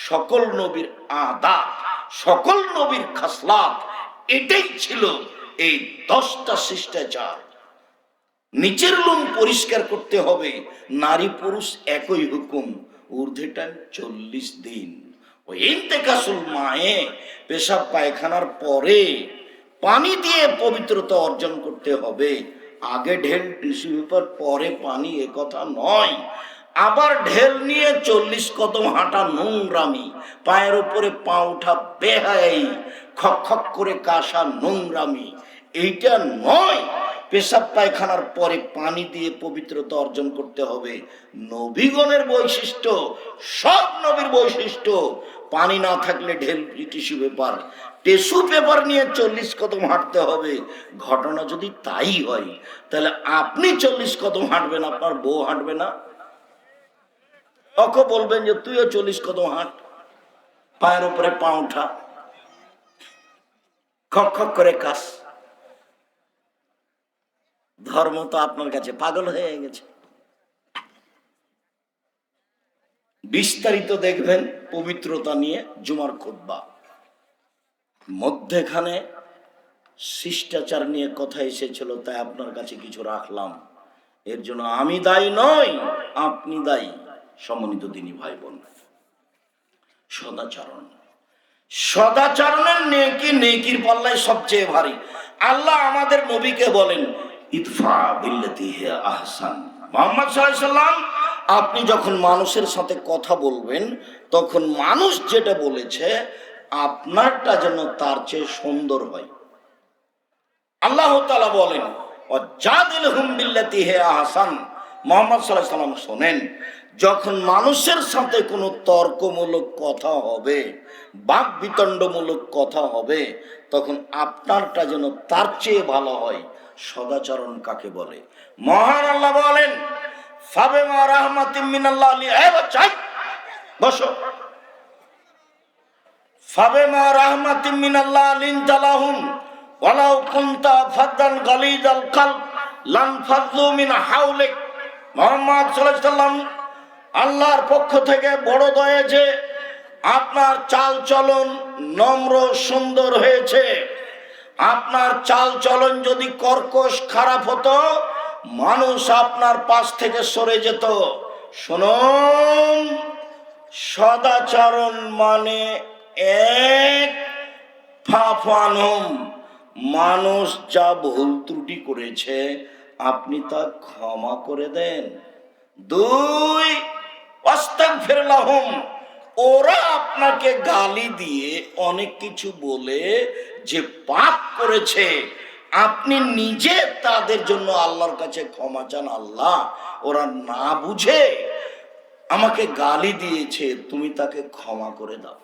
সকল নবীর আদাত, সকল নবীর খাসলাত, এটাই ছিল এই 10টা শিষ্টাচার। নিচের লোম পরিষ্কার করতে হবে, নারী পুরুষ একই হুকুম, ঊর্ধ্বে টাইম 40 দিন। ওই ইন্তেকাসুল মায়ে, পেশাব পায়খানার পরে পানি দিয়ে পবিত্রতা অর্জন করতে হবে। আগে ঢেল টিস্যু পেপার পরে পানি, এ কথা নয়। আবার ঢেল নিয়ে 40 কদম হাঁটা নোংরামি, পায়ের উপরে পা উঠা বেহায়াই, খক খক করে কাশা নোংরামি, এইটা নয়। পেশাব পায়খানার পরে পানি দিয়ে পবিত্রতা অর্জন করতে হবে। নবীগণের বৈশিষ্ট্য, সব নবীর বৈশিষ্ট্য। পানি না থাকলে ঢেল টিস্যু পেপার, টিস্যু পেপার নিয়ে 40 কদম হাঁটতে হবে। ঘটনা যদি তাই হয়, তাহলে আপনি 40 কদম হাঁটবেন, আপনার বউ হাঁটবে না? ওকে বলবেন যে তুইও 40 কদম হাঁট, পায়ের উপরে পা উঠা, খক খক করে কাশ। ধর্ম তো আপনার কাছে পাগল হয়ে গেছে। বিস্তারিত দেখবেন পবিত্রতা নিয়ে জুমার খুতবা, মধ্যেখানে শিষ্টাচার নিয়ে কথা এসেছিল, তাই আপনার কাছে কিছু রাখলাম। এর জন্য আমি দায়ী নই, আপনি দায়ী। সম্মানিত দিনী ভাই বোন, সদাচরণ, সদাচরণের নেকি নেকির পাল্লায় সবচেয়ে ভারী। আল্লাহ আমাদের নবীকে বলেন, ইদফা বিল্লাতি হিয়া আহসান। মুহাম্মদ সাল্লাল্লাহু আলাইহি সাল্লাম, আপনি যখন মানুষের সাথে কথা বলবেন, তখন মানুষ যেটা বলেছে আপনারটা যেন তার চেয়ে সুন্দর হয়। আল্লাহ তাআলা বলেন, ওয়াজাদিলহুম বিল্লাতি হিয়া আহসান। মুহাম্মদ সাল্লাল্লাহু আলাইহি সাল্লাম শোনেন, যখন মানুষের সাথে কোনো তর্কমূলক কথা হবে, বাক বিতণ্ডমূলক কথা হবে, তখন আপনারটা যেন তার চেয়ে ভালো হয়। সদাচরণ কাকে বলে? মহান আল্লাহ বলেন, ফাবিমা রাহমাতিম মিনাল্লাহ লিআইবাচাই, বসো। ফাবিমা রাহমাতিম মিনাল্লাহ লিনতালাহুম ওয়ালাউ কুনতা ফাদ্দান গালিজাল কলব লানফাযু মিন হাওলিক। মুহাম্মদ সাল্লাল্লাহু আলাইহি সাল্লাম, আল্লাহর পক্ষ থেকে বড় দয়া যে আপনার চাল চলন নম্র সুন্দর হয়েছে। আপনার চাল চলন যদি কর্কশ খারাপ হতো, মানুষ আপনার পাশ থেকে সরে যেত। শুনুন, সদাচরণ মানে এক, ফাফু আনহুম, মানুষ যা ভুল ত্রুটি করেছে আপনি তা ক্ষমা করে দেন। 2, ওয়াস্তাগফির লাহুম, ওরা আপনাকে গালি দিয়ে অনেক কিছু বলে যে পাপ করেছে, আপনি নিজে তাদের জন্য আল্লাহর কাছে ক্ষমা চান। আল্লাহ, ওরা না বুঝে আমাকে গালি দিয়েছে, তুমি তাকে ক্ষমা করে দাও।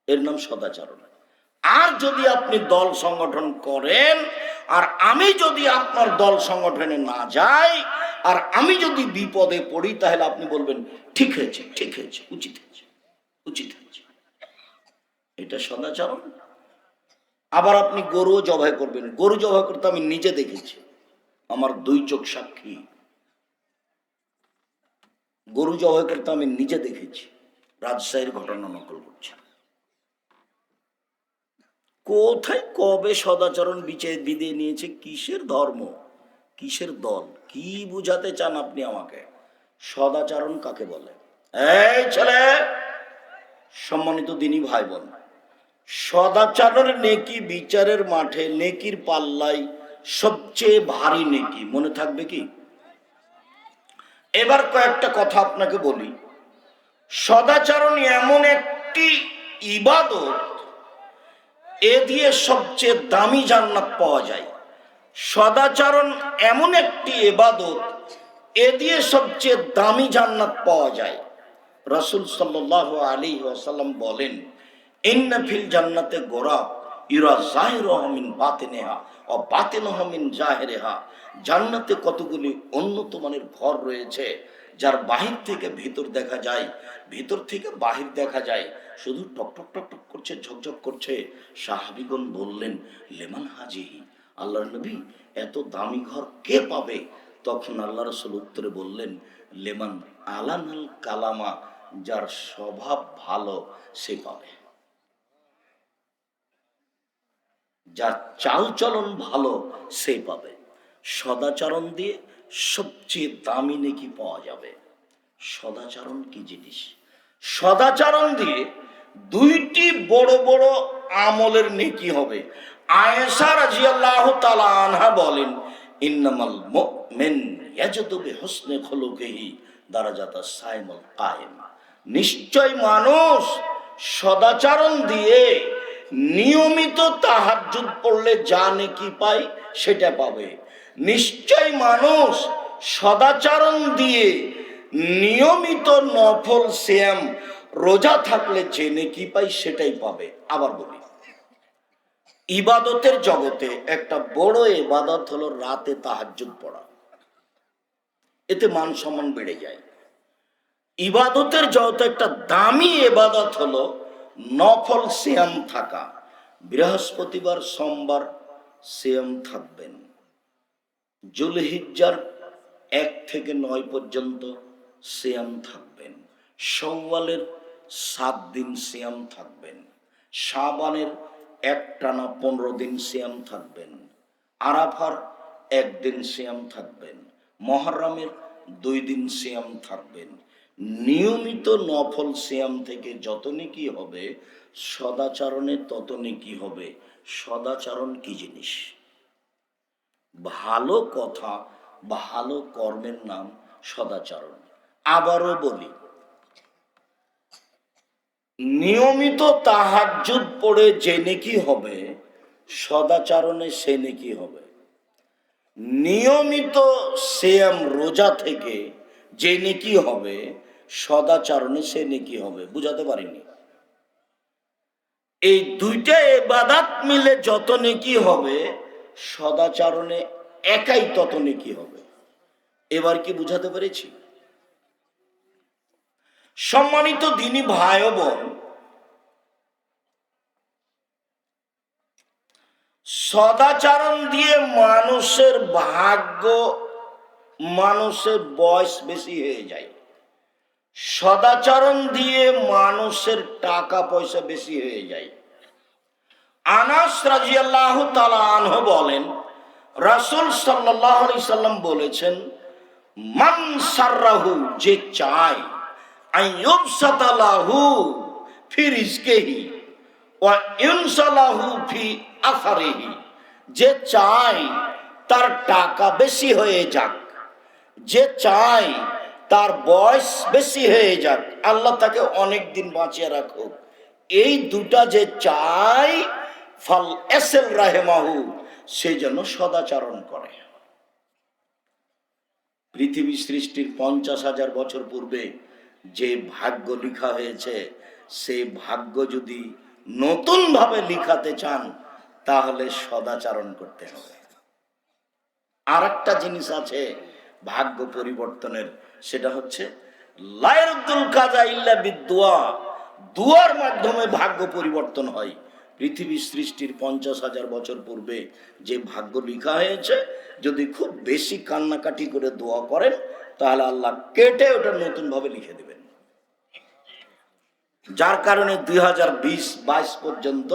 এর নাম সদাচরণ। আর যদি আপনি দল সংগঠন করেন, আর আমি যদি আপনার দল সংগঠনে না যাই, আর আমি যদি বিপদে পড়ি, তাহলে আপনি বলবেন ঠিক হয়েছে, ঠিক হয়েছে, উচিত হয়েছে, উচিত হয়েছে। এটা সদাচরণ। আবার আপনি গরু জবাই করবেন। গরু জবাই করতে আমি নিজে দেখেছি, আমার 2 চোখ সাক্ষী। গরু জবাই করতে আমি নিজে দেখেছি, রাজশাহীর ঘটনা নকল করছে। কোথায় কবে সদাচরণ বিদে নিয়েছে? কিসের ধর্ম, কিসের দল, কি বুঝাতে চান আপনি আমাকে? সদাচরণ কাকে বলে? এই ছেলে, সম্মানিত দিনী ভাই বোন, সদাচরণের নেকি বিচারের মাঠে নেকির পাল্লাই সবচেয়ে ভারী নেকি, মনে থাকবে কি? এবার কয়েকটা কথা আপনাকে বলি। সদাচরণ এমন একটি ইবাদত, এ দিয়ে সবচেয়ে দামি জান্নাত পাওয়া যায়। সদাচরণ এমন একটি ইবাদত, এ দিয়ে সবচেয়ে দামি জান্নাত পাওয়া যায়। রাসূল সাল্লাল্লাহু আলাইহি ওয়াসাল্লাম বলেন, ইন্না ফিল জান্নাতে গোরাব ইরা জাহিরুহা মিন বাতিনিহা ওয়া বাতিনুহা মিন জাহিরিহা। জান্নাতে কতগুলি উন্নত মানের ঘর রয়েছে, যার বাহির থেকে ভিতর দেখা যায়, ভিতর থেকে বাহির দেখা যায়, শুধু টক টক টক টক করছে, ঝকঝক করছে। সাহাবীগণ বললেন, লেমান হাজিহি, আল্লাহর নবী, এত দামি ঘর কে পাবে? তখন আল্লাহ রাসূল উত্তরে বললেন, লেমান আলানাল কালামা, যার স্বভাব ভালো সে পাবে, যার চালচলন ভালো সে পাবে। সদাচরণ দিয়ে সবচেয়ে দামি নেকি পাওয়া যাবে। সদাচরণ কি জিনিস? সদাচরণ দিয়ে 2টি বড় বড় আমলের নেকি হবে। আয়েশা রাদিয়াল্লাহু তাআলা আনহা বলেন, ইন্নামাল মুমিন ইয়াজদু বিহুসনি খুলুকিহি দারাজাতাস সাইমুল কায়েম। নিশ্চয় মানুষ সদাচরণ দিয়ে নিয়মিত তাহাজ্জুদ পড়লে যা নেকি পায় সেটা পাবে। নিশ্চয় মানুষ সদাচরণ দিয়ে নিয়মিত নফল সিয়াম রোজা থাকলে যে নেকি পায় সেটাই পাবে। আবার বলি, ইবাদতের জগতে একটা বড় ইবাদত হলো রাতে তাহাজ্জুদ পড়া। এতে মান সম্মান বেড়ে যায়। ইবাদতের জগতে একটা দামি ইবাদত হলো নফল সিয়াম থাকা। বৃহস্পতিবার সোমবার সিয়াম থাকবেন, যুলহিজ্জার 1 থেকে 9 পর্যন্ত সিয়াম থাকবেন, শাওয়ালের 7 দিন সিয়াম থাকবেন, শাবানের একটানা 15 দিন সিয়াম থাকবেন, আরাফার 1 দিন সিয়াম থাকবেন, মুহররমের 2 দিন সিয়াম থাকবেন। নিয়মিত নফল সিয়াম থেকে যত নেকি হবে, সদাচরণে তত নেকি হবে। সদাচরণ কি জিনিস? ভালো কথা, ভালো কর্মের নাম সদাচরণ। আবারও বলি, নিয়মিত তাহাজ্জুদ পড়ে যে নেকি হবে, সদাচরণে সে নেকি হবে। নিয়মিত সিয়াম রোজা থেকে যে নেকি হবে, সদাচরণে সে নেকি হবে। বুঝাতে পারিনি? এই 2টা ইবাদত মিলে যত নেকি হবে, সদাচরণে একাই তত নেকি হবে। এবার কি বুঝাতে পেরেছি? সম্মানিত দিনী ভাই ও বোন, সদাচরণ দিয়ে মানুষের ভাগ্য, মানুষের বয়স বেশি হয়ে যায়। সদাচরণ দিয়ে মানুষের টাকা পয়সা বেশি হয়ে যায়। আনাস রাদিয়াল্লাহু তাআলা আনহু বলেন, রাসূল সাল্লাল্লাহু আলাইহি সাল্লাম বলেছেন, মান সাররাহু, যে চায়, আইয়ুবসাতালাহু ফি রিজকিহি, ওয়া ইনসালাহু ফি আসারিহি, যে চায় তার টাকা বেশি হয়ে যাক, যে চায় তার বয়স বেশি হয়ে যাক, আল্লাহ তাকে অনেক দিন বাঁচিয়ে রাখুক, এই দুটা যে চায়, ফাল এসেল রাহেমাহু, সে যেন সদাচরণ করে। পৃথিবী সৃষ্টির 50,000 বছর পূর্বে যে ভাগ্য লিখা হয়েছে, সেই ভাগ্য যদি নতুন ভাবে লিখাতে চান তাহলে সদাচরণ করতে হবে। আর একটা জিনিস আছে ভাগ্য পরিবর্তনের, সেটা হচ্ছে লা ইয়ারদুল কাযা ইল্লা বিদুয়া, দুয়ার মাধ্যমে ভাগ্য পরিবর্তন হয়। পৃথিবী সৃষ্টির 50,000 বছর পূর্বে যে ভাগ্য লিখা হয়েছে, যদি খুব বেশি কান্নাকাটি করে দোয়া করেন তাহলে আল্লাহ কেটে ওটা নতুন ভাবে লিখে দেবেন। যার কারণে 2020-22 পর্যন্ত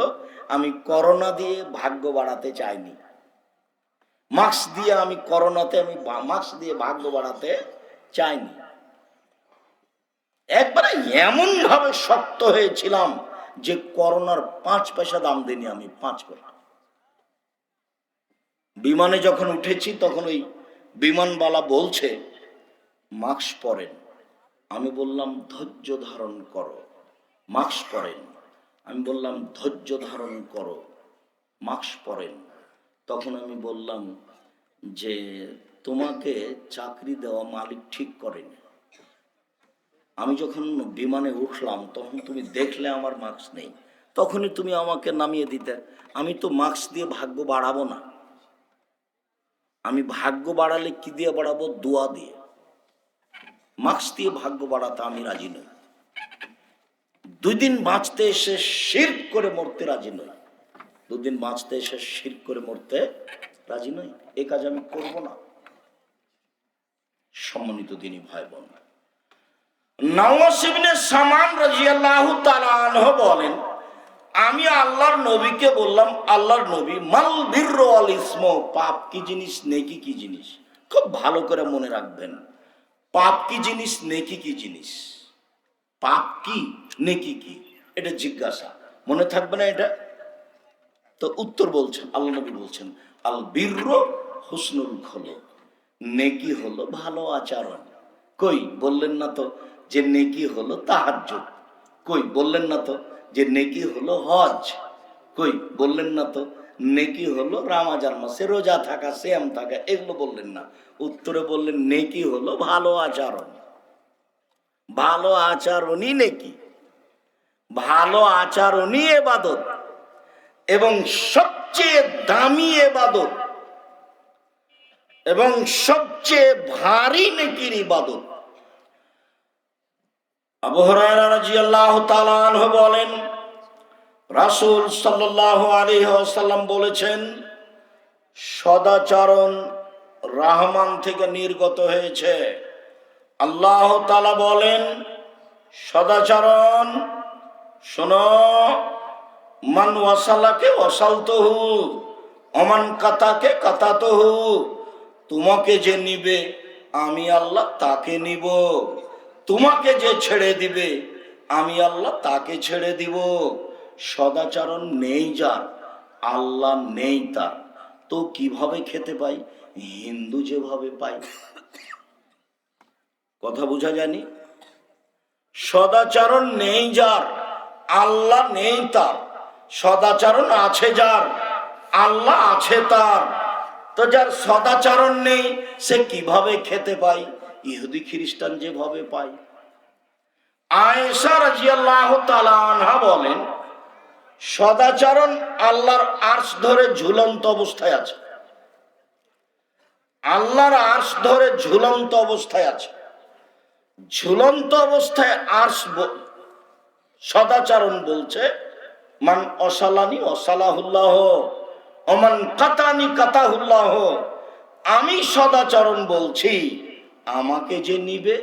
আমি করোনা দিয়ে ভাগ্য বাড়াতে চাইনি, মাস্ক দিয়ে আমি করোনাতে আমি মাস্ক দিয়ে ভাগ্য বাড়াতে চাইনি। একবারে এমন ভাবে শক্ত হয়েছিলাম যে করোনার 5 পয়সা দাম দিইনি আমি, 5 পয়সা। বিমানে যখন উঠেছি তখন ওই বিমানবালা বলছে মাস্ক পরেন, আমি বললাম ধৈর্য ধারণ করো, মাস্ক পরেন। আমি বললাম ধৈর্য ধারণ করো, মাস্ক পরেন। তখন আমি বললাম যে তোমাকে চাকরি দেওয়া মালিক ঠিক করেনি। আমি যখন বিমানে উঠলাম তখন তুমি দেখলে আমার মাস্ক নেই, তখনই তুমি আমাকে নামিয়ে দিতে। আমি তো মাস্ক দিয়ে ভাগ্য বাড়াবো না, আমি ভাগ্য বাড়ালে কি দিয়ে বাড়াবো? দোয়া দিয়ে। মাস্ক দিয়ে ভাগ্য বাড়াতে আমি রাজি নই। 2 দিন বাঁচতে এসে শিরক করে মরতে রাজি নই, 2 দিন বাঁচতে এসে শিরক করে মরতে রাজি নই। এ কাজ আমি করব না। সম্মানিত দিনী ভাই বোন, নওয়াস ইবনে সামান রাদিয়াল্লাহু তাআলা আনহু বলেন, আমি আল্লাহর নবীকে বললাম, আল্লাহর নবী, মাল বিররু ওয়াল ইসমু, পাপ কি জিনিস, নেকি কি জিনিস? খুব ভালো করে মনে রাখবেন, পাপ কি জিনিস, নেকি কি জিনিস? পাপ কি, নেকি কি, এটা জিজ্ঞাসা, মনে থাকবে না এটা? তো উত্তর বলছেন, আল্লাহ নবী বলছেন, আল বিররু হুসনুল খুলুক, নেকি হলো ভালো আচরণ। কই বললেন না তো যে নেকি হলো তাহাজ্জুদ, কই বললেন না তো যে নেকি হলো হজ, কই বললেন না তো নেকি হলো রমজান মাসে রোজা থাকা, সিয়াম থাকা, এগুলো বললেন না। উত্তরে বললেন নেকি হলো ভালো আচরণ। ভালো আচরণই নেকি, ভালো আচরণই ইবাদত, এবং সবচেয়ে দামি ইবাদত এবং সবচেয়ে ভারী নেকির ইবাদত। আবু হুরায়রা রাদিয়াল্লাহু তাআলা আনহু বলেন, রাসূল সাল্লাল্লাহু আলাইহি ওয়াসাল্লাম বলেছেন, সদাচরণ রহমান থেকে নির্গত হয়েছে। আল্লাহ তাআলা বলেন, সদাচরণ শোনো, মান ওয়াসালাকে ওয়াসালতুহু ওমান কাতাকে কাতাতুহু, তোমাকে যে নিবে আমি আল্লাহ তাকে নিব, তোমাকে যে ছেড়ে দিবে আমি আল্লাহ তাকে ছেড়ে দিব। সদাচরণ নেই যার, আল্লাহ নেই তার, তো কিভাবে খেতে পাই? হিন্দু যেভাবে পাই। কথা বোঝা যায়নি? সদাচরণ নেই যার, আল্লাহ নেই তার। সদাচরণ আছে যার, আল্লাহ আছে তার। তো যার সদাচরণ নেই সে কিভাবে খেতে পায়? ইহুদি খ্রিস্টান যেভাবে পায়। আয়েশা রাদিয়াল্লাহু তাআলা আনহা বলেন, সদাচরণ আল্লাহর আরশ ধরে ঝুলন্ত অবস্থায় আছে, আল্লাহর আরশ ধরে ঝুলন্ত অবস্থায় আছে। ঝুলন্ত অবস্থায় আরশ, সদাচরণ বলছে, মান অসালানি অসালাহুল্লাহ ওমান কাতানি কাতাহুল্লাহ, আমি সদাচরণ বলছি, আমাকে যে নিবে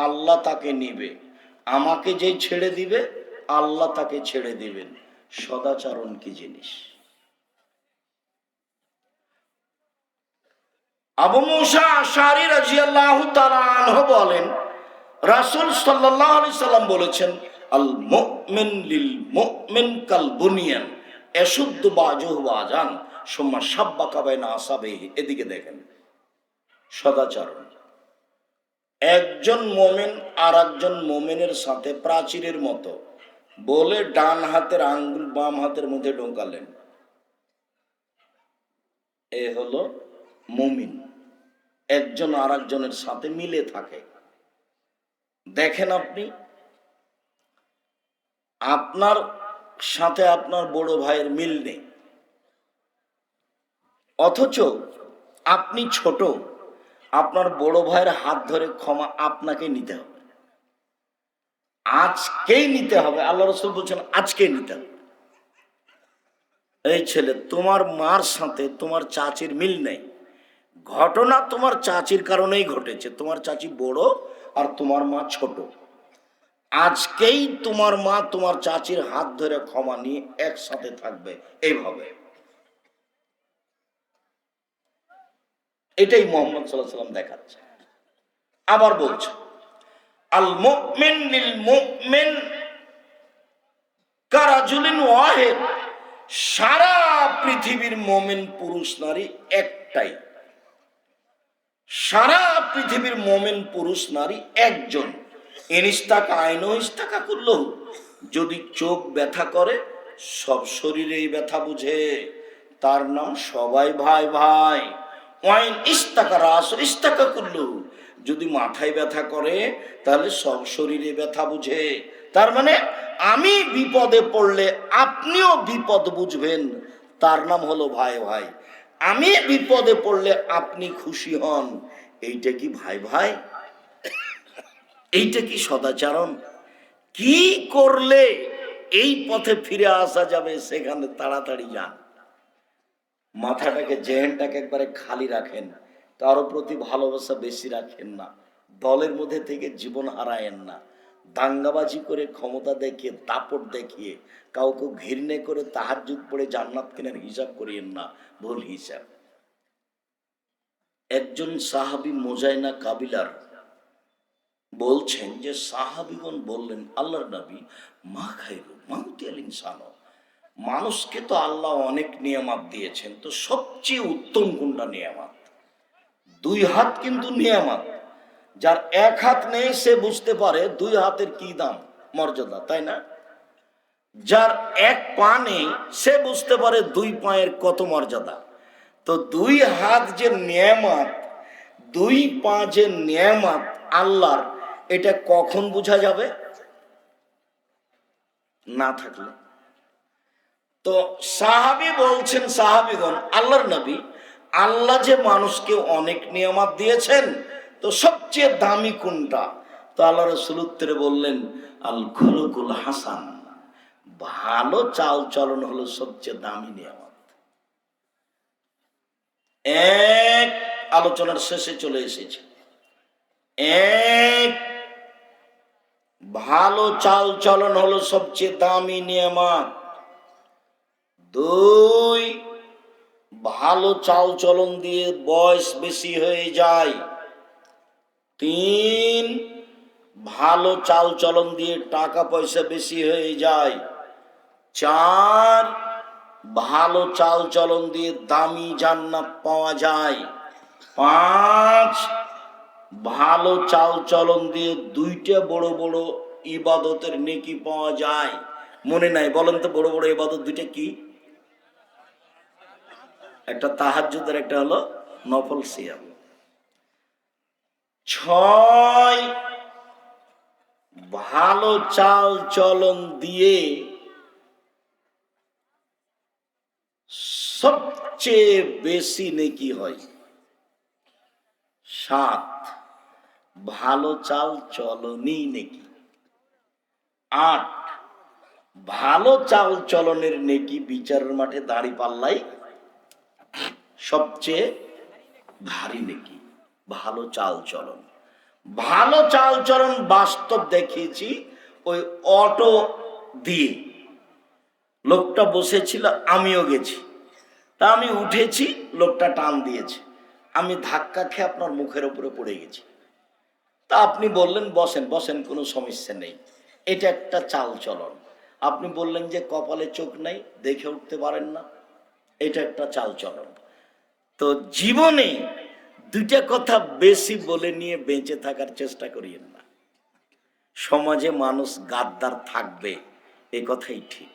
আল্লাহ তাকে নিবে, আমাকে যে ছেড়ে দিবে আল্লাহ তাকে ছেড়ে দিবেন। সদাচরণ কি জিনিস? আবু মুসা আশআরী রাদিয়াল্লাহু তাআলা আনহু বলেন, রাসূল সাল্লাল্লাহু আলাইহি সাল্লাম বলেছেন, আল মুমিন লিল মুমিন কাল বুনিয়ান ইয়াশুদ্দু বাযুহু বাযান সুম্মা শাব্বাকা বাইনা আসাবিহি। এদিকে দেখেন সদাচরণ। একজন মোমেন আর একজন মোমেনের সাথে প্রাচীরের মতো বলে ডান হাতের আঙ্গুল বাম হাতের মধ্যে ঢোকালেন, এ হলো মুমিন। একজন আর একজনের সাথে মিলে থাকে। দেখেন আপনি, আপনার সাথে আপনার বড় ভাইয়ের মিল নেই, অথচ আপনি ছোট, আপনার বড় ভাইয়ের হাত ধরে ক্ষমা আপনাকে নিতে হবে, আজকেই নিতে হবে। আল্লাহ রাসূল বলছেন আজকেই নিতে হবে। এই ছেলে, তোমার মার সাথে তোমার চাচির মিল নেই, ঘটনা তোমার চাচির কারণেই ঘটেছে। তোমার চাচি বড় আর তোমার মা ছোট। আজকেই তোমার মা তোমার চাচির হাত ধরে ক্ষমা নিয়ে একসাথে থাকবে, এইভাবে। এটাই মুহাম্মদ সাল্লাল্লাহু আলাইহি ওয়াসাল্লাম দেখাচ্ছে। আবার বলছে আল মুমিন লিল মুমিন কারাজুলিন ওয়াহিদ। সারা পৃথিবীর মুমিন পুরুষ নারী একটাই, সারা পৃথিবীর মুমিন পুরুষ নারী একজন। ইনিস্তাকা আইনো ইস্তাকা করলো, যদি চোখ ব্যথা করে সব শরীরেই ব্যথা বুঝে, তার নাম সবাই ভাই ভাই। ওয়াইন ইস্তাকা রাস ইস্তাকা করলো, যদি মাথায় ব্যথা করে তাহলে সব শরীরে ব্যথা বুঝে। তার মানে আমি বিপদে পড়লে আপনিও বিপদ বুঝবেন, তার নাম হলো ভাই ভাই। আমি বিপদে পড়লে আপনি খুশি হন, এইটা কি ভাই ভাই? এইটা কি সদাচরণ? কি করলে এই পথে ফিরে আসা যাবে সেখানে তাড়াতাড়ি যান। মাথাটাকে, জেহেনটাকে একবারে খালি রাখেন, কারো প্রতি ভালোবাসা বেশি রাখেন না, দলের মধ্যে থেকে জীবন হারায়েন না, দাঙ্গাবাজি করে ক্ষমতা দেখিয়ে দাপট দেখিয়ে কাউকে ঘৃণা করে তাহাজ্জুদ পড়ে জান্নাত কেনার হিসাব করিয়েন না, ভুল হিসাব। একজন সাহাবী মুজাইনা কাবিলার বলছেন যে সাহাবীগণ বললেন আল্লাহর নবী, মা খাইরু মাউতিয়াল ইনসান, মানুষকে তো আল্লাহ অনেক নিয়ামত দিয়েছেন, তো সবচেয়ে উত্তম কোনটা নিয়ামত? দুই হাত কিন্তু নিয়ামত। যার এক হাত নেই সে বুঝতে পারে দুই হাতের কি দাম, মর্যাদা, তাই না? যার এক পা নেই সে বুঝতে পারে দুই পায়ের কত মর্যাদা। তো দুই হাত যে নিয়ামত, দুই পা যে নিয়ামত আল্লাহর, এটা কখন বোঝা যাবে? না থাকলে। তো সাহাবী বলছেন, সাহাবীগণ, আল্লাহর নবী, আল্লাহ যে মানুষকে অনেক নিয়ামত দিয়েছেন, তো সবচেয়ে দামি কোনটা? তো আল্লাহ রাসূল উত্তরে বললেন আল খুলুকুল হাসান, ভালো চাল চলন হলো সবচেয়ে দামি নিয়ামত। এক, আলোচনার শেষে চলে এসেছে। এক, ভালো চাল চলন হলো সবচেয়ে দামি নিয়ামত। দুই, ভালো চাল চলন দিয়ে বয়স বেশি হয়ে যায়। তিন, ভালো চাল চলন দিয়ে টাকা পয়সা বেশি হয়ে যায়। চার, ভালো চাল চলন দিয়ে দামি জান্নাত পাওয়া যায়। পাঁচ, ভালো চাল চলন দিয়ে দুইটা বড় বড় ইবাদতের নেকি পাওয়া যায়। মনে নাই? বলেন তো বড় বড় ইবাদত দুইটা কি? একটা তাহাজ্জুদ আর একটা হলো নফল সিয়াম। ছয়, ভালো চাল চলন দিয়ে সবচেয়ে বেশি নেকি হয়। সাত, ভালো চাল চলনই নেকি। আট, ভালো চাল চলনের নেকি বিচারের মাঠে দাঁড়ি পাল্লাই সবচেয়ে ভারী নেকি। ভালো চাল চলন, ভালো চাল চলন বাস্তব দেখিয়েছি। ওই অটো দিয়ে লোকটা বসেছিল, আমিও গেছি, তা আমি উঠেছি, লোকটা টান দিয়েছে, আমি ধাক্কা খেয়ে আপনার মুখের উপরে পড়ে গেছি। তা আপনি বললেন বসেন, বসেন, কোনো সমস্যা নেই। এটা একটা চাল চলন। আপনি বললেন যে কপালে চোখ নাই, দেখে উঠতে পারেন না, এটা একটা চাল চলন। তো জীবনে দুইটা কথা বেশি বলে নিয়ে বেঁচে থাকার চেষ্টা করিয়েন না। সমাজে মানুষ গাদ্দার থাকবে, এ কথাই ঠিক।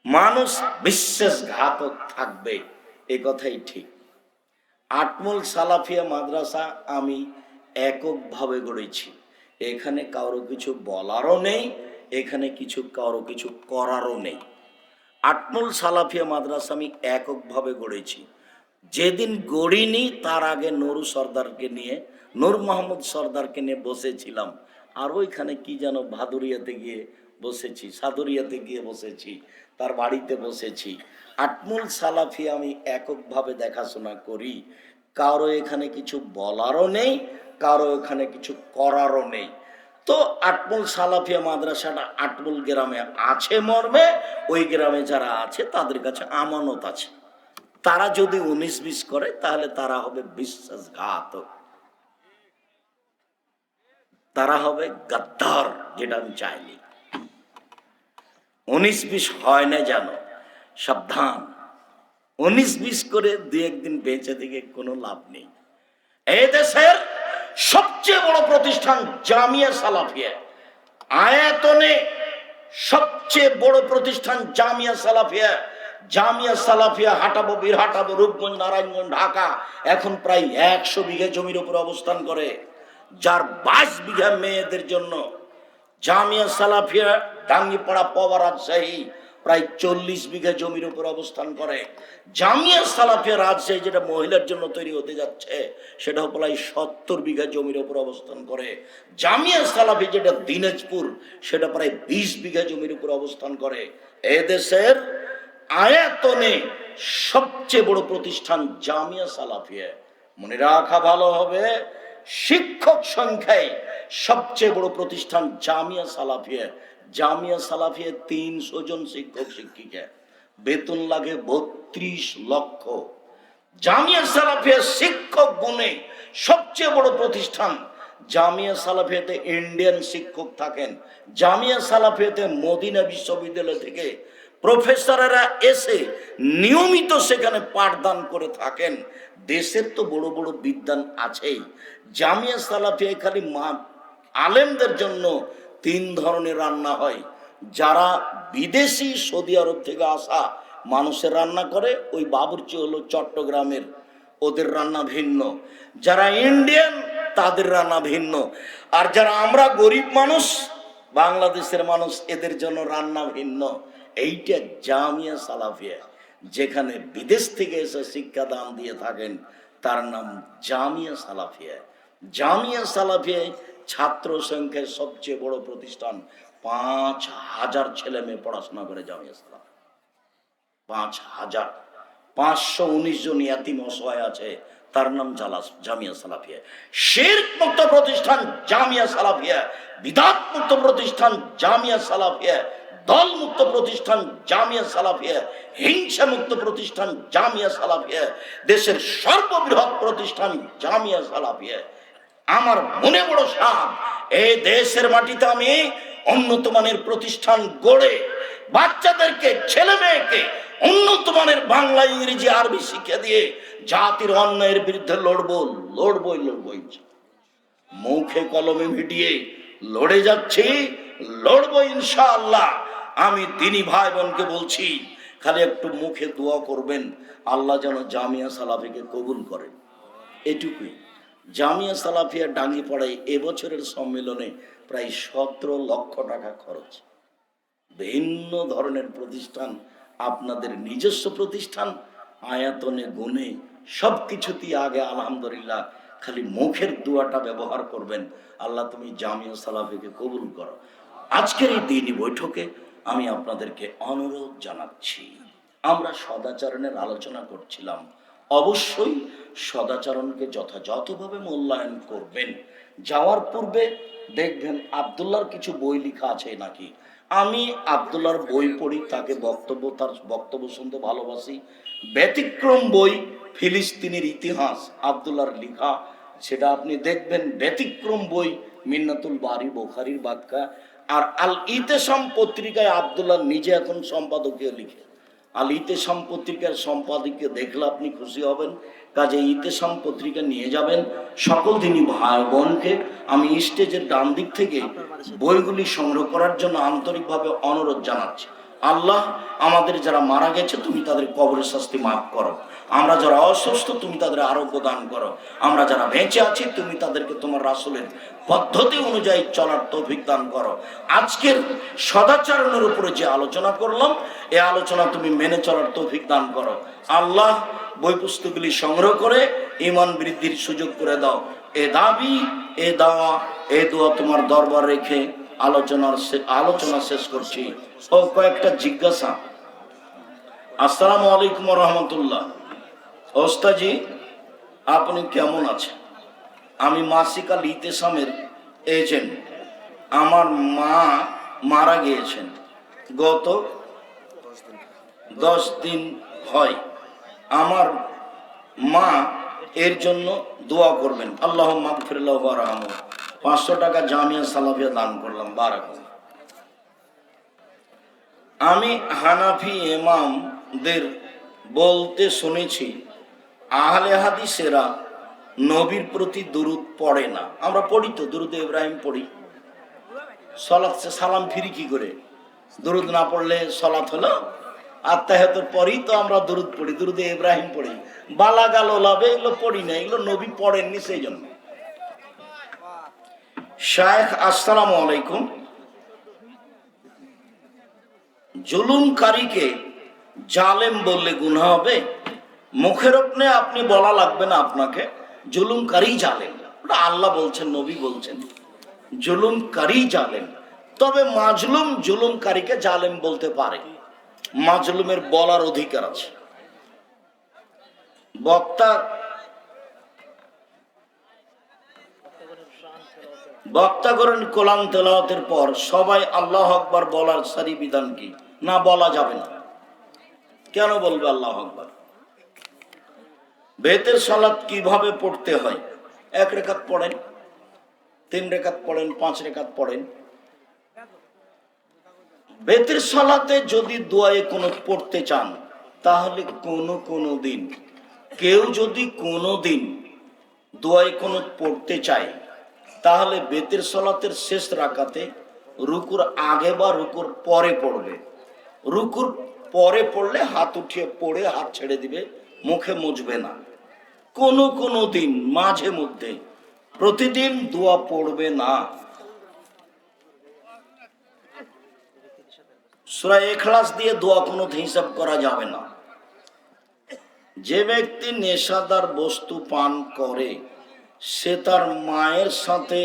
মানুষ বিশ্বাসঘাতক থাকবে, এ কথাই ঠিক। আটমল সালাফিয়া মাদ্রাসা আমি এককভাবে গড়েছি। এখানে কারো কিছু বলারও নেই, এখানে কারো কিছু করারও নেই। আটমল সালাফিয়া মাদ্রাসা আমি এককভাবে গড়েছি। যেদিন গড়িনি তার আগে নুরু সর্দারকে নিয়ে, নূর মোহাম্মদ সর্দারকে নিয়ে বসেছিলাম। আর ওইখানে কি যেন ভাদুরিয়াতে গিয়ে বসেছি, সাদুরিয়াতে গিয়ে বসেছি, তার বাড়িতে বসেছি। আটমুল সালাফি আমি এককভাবে দেখাশোনা করি। কারো এখানে কিছু বলারও নেই, কারো এখানে কিছু করারও নেই। তো আটমুল সালাফিয়া মাদ্রাসাটা আটমুল গ্রামে আছে মর্মে, ওই গ্রামে যারা আছে তাদের কাছে আমানত আছে। তারা যদি 19-20 করে তাহলে তারা হবে বিশ্বাসঘাতক, তারা হবে গাদ্দার, যেটা আমি চাইনি। 19-20 হয় না জানো, সাবধান। 19-20 করে দু একদিন বেঁচে থেকে কোনো লাভ নেই। এই দেশের সবচেয়ে বড় প্রতিষ্ঠান জামিয়া সালাফিয়া, আয়াতনে সবচেয়ে বড় প্রতিষ্ঠান জামিয়া সালাফিয়া। জামিয়া সালাফিয়া হাঁটাবো, বীরহাটাবো, রূপগঞ্জ, নারায়ণগঞ্জ, ঢাকা, এখন প্রায় 100 বিঘা জমির উপর অবস্থান করে, যার 22 বিঘা মেয়েদের জন্য। জামিয়া সালাফিয়া ডাঙ্গিপাড়া, পবা, রাজশাহী, প্রায় 40 বিঘা জমির উপর অবস্থান করে। জামিয়া সালাফিয়া রাজশাহী যেটা মহিলার জন্য তৈরি হতে যাচ্ছে, সেটা প্রায় 70 বিঘা জমির উপর অবস্থান করে। জামিয়া সালাফি যেটা দিনাজপুর, সেটা প্রায় 20 বিঘা জমির উপর অবস্থান করে। এদেশের আয়াতনে সবচেয়ে বড় প্রতিষ্ঠান জামিয়া সালাফিয়া। মনে রাখা ভালো হবে, শিক্ষক সংখ্যায় সবচেয়ে বড় প্রতিষ্ঠান জামিয়া সালাফিয়া। জামিয়া সালাফিয়া 300 জন শিক্ষক শিক্ষিকা, বেতন লাগে 32 লক্ষ। জামিয়া সালাফিয়া শিক্ষক গুণে সবচেয়ে বড় প্রতিষ্ঠান। জামিয়া সালাফিয়াতে ইন্ডিয়ান শিক্ষক থাকেন। জামিয়া সালাফিয়াতে মদিনা বিশ্ববিদ্যালয় থেকে প্রফেসররা এসে নিয়মিত সেখানে পাঠদান করে থাকেন। দেশের তো বড় বড় বিদ্যান আছেই। জামিয়া সালাফিয়া খালি আলেমদের জন্য 3 ধরনের রান্না হয়। যারা বিদেশি সৌদি আরব থেকে আসা মানুষের রান্না করে, ওই বাবুর্চি হলো চট্টগ্রামের, ওদের রান্না ভিন্ন। যারা ইন্ডিয়ান তাদের রান্না ভিন্ন। আর যারা আমরা গরিব মানুষ, বাংলাদেশের মানুষ, এদের জন্য রান্না ভিন্ন। এইটা জামিয়া সালাফিয়া, যেখানে বিদেশ থেকে এসে শিক্ষাদান দিয়ে থাকেন, তার নাম জামিয়া সালাফিয়া। জামিয়া সালাফিয়ায় ছাত্র সংখ্যার সবচেয়ে বড় প্রতিষ্ঠান। 5000 ছেলে মেয়ে পড়াশোনা করে জামিয়া সালাফিয়া। 5000, 519 জন ইয়াতিম অসহায় আছে, তার নাম জামিয়া সালাফিয়া। শিরক মুক্ত প্রতিষ্ঠান জামিয়া সালাফিয়া, বিদআত মুক্ত প্রতিষ্ঠান জামিয়া সালাফিয়া, দল মুক্ত প্রতিষ্ঠান জামিয়া সালাফিয়া, হিংসা মুক্ত প্রতিষ্ঠান জামিয়া সালাফিয়া, দেশের সর্ববৃহৎ প্রতিষ্ঠান জামিয়া সালাফিয়া। আমার মনে বড় সাধ, এই দেশের মাটিতে আমি উন্নত মানের প্রতিষ্ঠান গড়ে বাচ্চাদেরকে, ছেলে মেয়েকে উন্নত মানের বাংলা, ইংরেজি, আরবি শিক্ষা দিয়ে জাতির অন্যায়ের বিরুদ্ধে লড়বই। মুখে কলমে মিডিয়ে লড়ে যাচ্ছি, লড়বো ইনশাআল্লাহ। আমি দিনী ভাই বোনকে বলছি, খালি একটু মুখে দোয়া করবেন, আল্লাহ যেন জামিয়া সালাফিকে কবুল করেন, এটুকুই। জামিয়া সালাফিয়া ডাঙ্গিপাড়ায় এবছরের সম্মেলনে প্রায় 17 লক্ষ টাকা খরচ। ভিন্ন ধরনের প্রতিষ্ঠান, আপনাদের নিজস্ব প্রতিষ্ঠান, আয়াতনে গুণে সবকিছুতেই আগে আলহামদুলিল্লাহ। খালি মুখের দোয়াটা ব্যবহার করবেন, আল্লাহ তুমি জামিয়া সালাফিকে কবুল করো। আজকের এই দিনই বৈঠকে আমি আপনাদেরকে অনুরোধ জানাচ্ছি, আমরা সদাচরণের আলোচনা করছিলাম। অবশ্যই সদাচরণকে যথাযথভাবে মূল্যায়ন করবেন। যাওয়ার পূর্বে দেখবেন আব্দুল্লাহর কিছু বই লেখা আছে নাকি। আমি আব্দুল্লাহর বই পড়ি, তাকে তার বক্তব্য শুনতে ভালোবাসি। ব্যতিক্রম বই ফিলিস্তিনের ইতিহাস আব্দুল্লাহর লেখা, সেটা আপনি দেখবেন। ব্যতিক্রম বই মিন্নাতুল বারি বুখারীর ব্যাখ্যা। আর আল ইতেসাম পত্রিকায় আব্দুল্লাহ নিজে এখন সম্পাদকীয় লিখে। আল ইতেসাম পত্রিকার সম্পাদকীয় দেখলে আপনি খুশি হবেন। কাজে ইতেসাম পত্রিকা নিয়ে যাবেন সকল দিনই ভাই বোনকে। আমি স্টেজের ডান দিক থেকে বইগুলি সংগ্রহ করার জন্য আন্তরিকভাবে অনুরোধ জানাচ্ছি। আল্লাহ আমাদের যারা মারা গেছে তুমি তাদের কবরের শাস্তি মাফ করো। আমরা যারা অসুস্থ তুমি তাদের আরোগ্য দান করো। আমরা যারা বেঁচে আছি তুমি তাদেরকে তোমার রাসূলের পদ্ধতি অনুযায়ী চলার তৌফিক দান করো। আজকের সদাচরণের উপরে যে আলোচনা করলাম এই আলোচনা তুমি মেনে চলার তৌফিক দান করো। আল্লাহ বই পুস্তকগুলি সংগ্রহ করে ঈমান বৃদ্ধির সুযোগ করে দাও। এ দাবি এ দাওয়া এ দোয়া তোমার দরবার রেখে আলোচনা শেষ করছি। ও কয়েকটা জিজ্ঞাসা। আসসালামু আলাইকুম রহমতুল্লাহ। ওস্তাজি আপনি কেমন আছেন? আমি মাসিক আল ইতেসামের এজেন্ট। আমার মা মারা গিয়েছেন গত 10 দিন হয়। আমার মা এর জন্য দোয়া করবেন। আল্লাহ মাগফিরাল্লাহু ওয়া রাহমহু। 500 টাকা জামিয়া সালাফিয়া দান করলাম। বারাকাল্লাহ। আমি হানাফি ইমামদের বলতে শুনেছি আহলে হাদিসেরা নবীর প্রতি দুরূদ পড়ে না। আমরা পড়ি তো, দুরূদে ইব্রাহিম পড়ি। সালাত সালাম ফিরি কি করে? দুরূদ না পড়লে সালাত হলো? আত্তাহিয়াতুর পরেই তো আমরা দুরূদ পড়ি, দুরূদে ইব্রাহিম পড়ি। বালাগাল ওলাবে এগুলো পড়ি না, এগুলো নবী পড়েননি সেই জন্য। শায়েখ আসসালামু আলাইকুম। জুলুমকারীকে জালেম বললে গুনাহ হবে? মুখের ওপরে আপনি বলা লাগবে না, আপনাকে জুলুমকারী জালেম ওটা আল্লাহ বলছেন, নবী বলছেন জুলুমকারী জালেম। তবে মাজলুম জুলুমকারীকে জালেম বলতে পারে, মাজলুমের বলার অধিকার আছে। বক্তা করেন কোরআন তেলাওয়াতের পর সবাই আল্লাহ আকবার বলার সারি বিধান কি? না, বলা যাবে না। কেন বলবে আল্লাহ আকবার? বেতের সালাত কিভাবে পড়তে হয়? 1 রেখাত পড়েন, 3 রেখাত পড়েন, 5 রেখাত পড়েন। বেতের সালাতে যদি দোয়ায়ে কুনুত পড়তে চান তাহলে কোনো দিন কেউ যদি কোনো দিন দোয়ায়ে কুনুত পড়তে চায় তাহলে বেতের সালাতের শেষ রাকাতে রুকুর আগে বা রুকুর পরে পড়বে। রুকুর পরে পড়লে হাত উঠিয়ে পড়ে হাত ছেড়ে দিবে, মুখে মুছবে না। কোনো দিন মাঝে মধ্যে, প্রতিদিন দোয়া পড়বে না। সূরা ইখলাস দিয়ে দোয়া কোনো হিসাব করা যাবে না। যে ব্যক্তি নেশাদার বস্তু পান করে সে তার মায়ের সাথে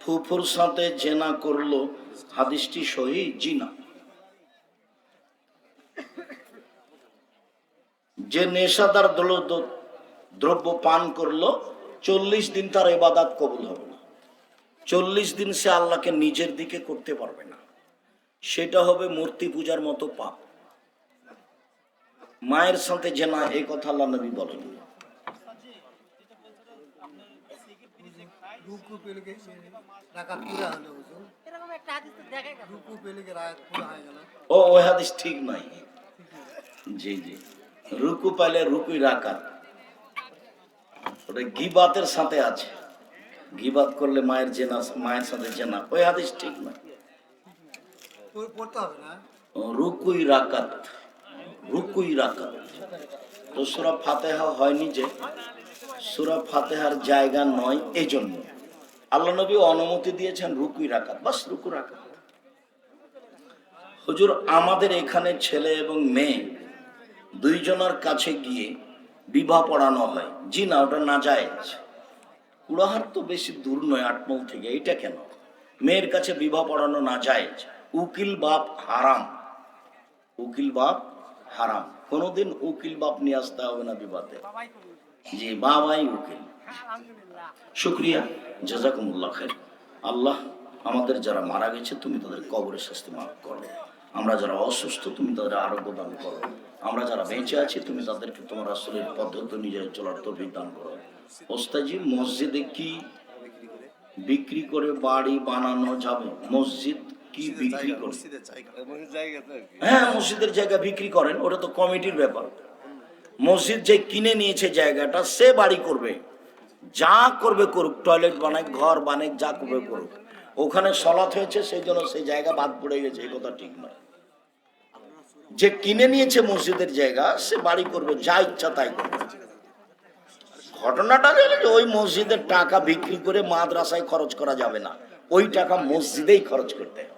ফুফুর সাথে জেনা করলো, হাদিসটি সহিহ? জি না। যে নেশাদার দ্রব্য পান করলো 40 দিন তার ইবাদত কবুল হবে না। 40 দিন সে আল্লাহকে নিজের দিকে করতে পারবে না। সেটা হবে মূর্তি পূজার মতো পাপ। মায়ের সাথে জেনা, এই কথা আল্লাহ নবী বলেন। ওই হাদিস ঠিক নাই। জি রুকু পাইলে রুকুই রাকাত, ওটা গিবাতের সাথে আছে। গিবাত করলে মায়ের সাথে জেনা, ওই হাদিস ঠিক নয়। রুকুই রাকাত, রুকুই রাকাত। তো সূরা ফাতিহা হয়নি, যে সূরা ফাতিহার জায়গা নয়, এই জন্য আল্লাহ নবী অনুমতি দিয়েছেন রুকুই রাকাত, বাস রুকু রাকাত। হুজুর আমাদের এখানে ছেলে এবং মেয়ে দুইজনের কাছে গিয়ে বিবাহ পড়ানো হয়। জি না, ওটা নাজায়েজ। কুড়াহার তো বেশি দূর নয়, 8 মাইল থেকে। এটা কেন? মেয়ের কাছে বিবাহ পড়ানো নাজায়েজ। উকিল বাপ হারাম, উকিল বাপ হারাম। কোনোদিন উকিল বাপ নিয়ে আসতে হবে না বিবাদে। জি, বাবাই উকিল। শুকরিয়া, জাযাকুমুল্লাহ খাইর। আল্লাহ আমাদের যারা মারা গেছে তুমি তাদের কবরের শাস্তি মাফ করো। আমরা যারা অসুস্থ তুমি তাদের আরোগ্য দান করো। আমরা যারা বেঁচে আছি তুমি তাদেরকে তোমার রাসূলের পদ্ধতি অনুযায়ী চলার তৌফিক দান করো। ওস্তাজি মসজিদে কি বিক্রি করে বাড়ি বানানো যাবে? মসজিদ কি বিক্রি করে? হ্যাঁ, মসজিদের জায়গা বিক্রি করেন, ওটা তো কমিটির ব্যাপার। মসজিদ যে কিনে নিয়েছে জায়গাটা, সে বাড়ি করবে, যা করবে করুক, টয়লেট বানাক, ঘর বানাক, যা করবে করুক। ওখানে সলাৎ হয়েছে সেই জন্য সেই জায়গা বাদ পড়ে গেছে, এই কথা ঠিক নয়। যে কিনে নিয়েছে মসজিদের জায়গা, সে বাড়ি করবে, যা ইচ্ছা তাই করবে। ঘটনাটা হলো যে ওই মসজিদের টাকা বিক্রি করে মাদ্রাসায় খরচ করা যাবে না, ওই টাকা মসজিদেই খরচ করতে হবে।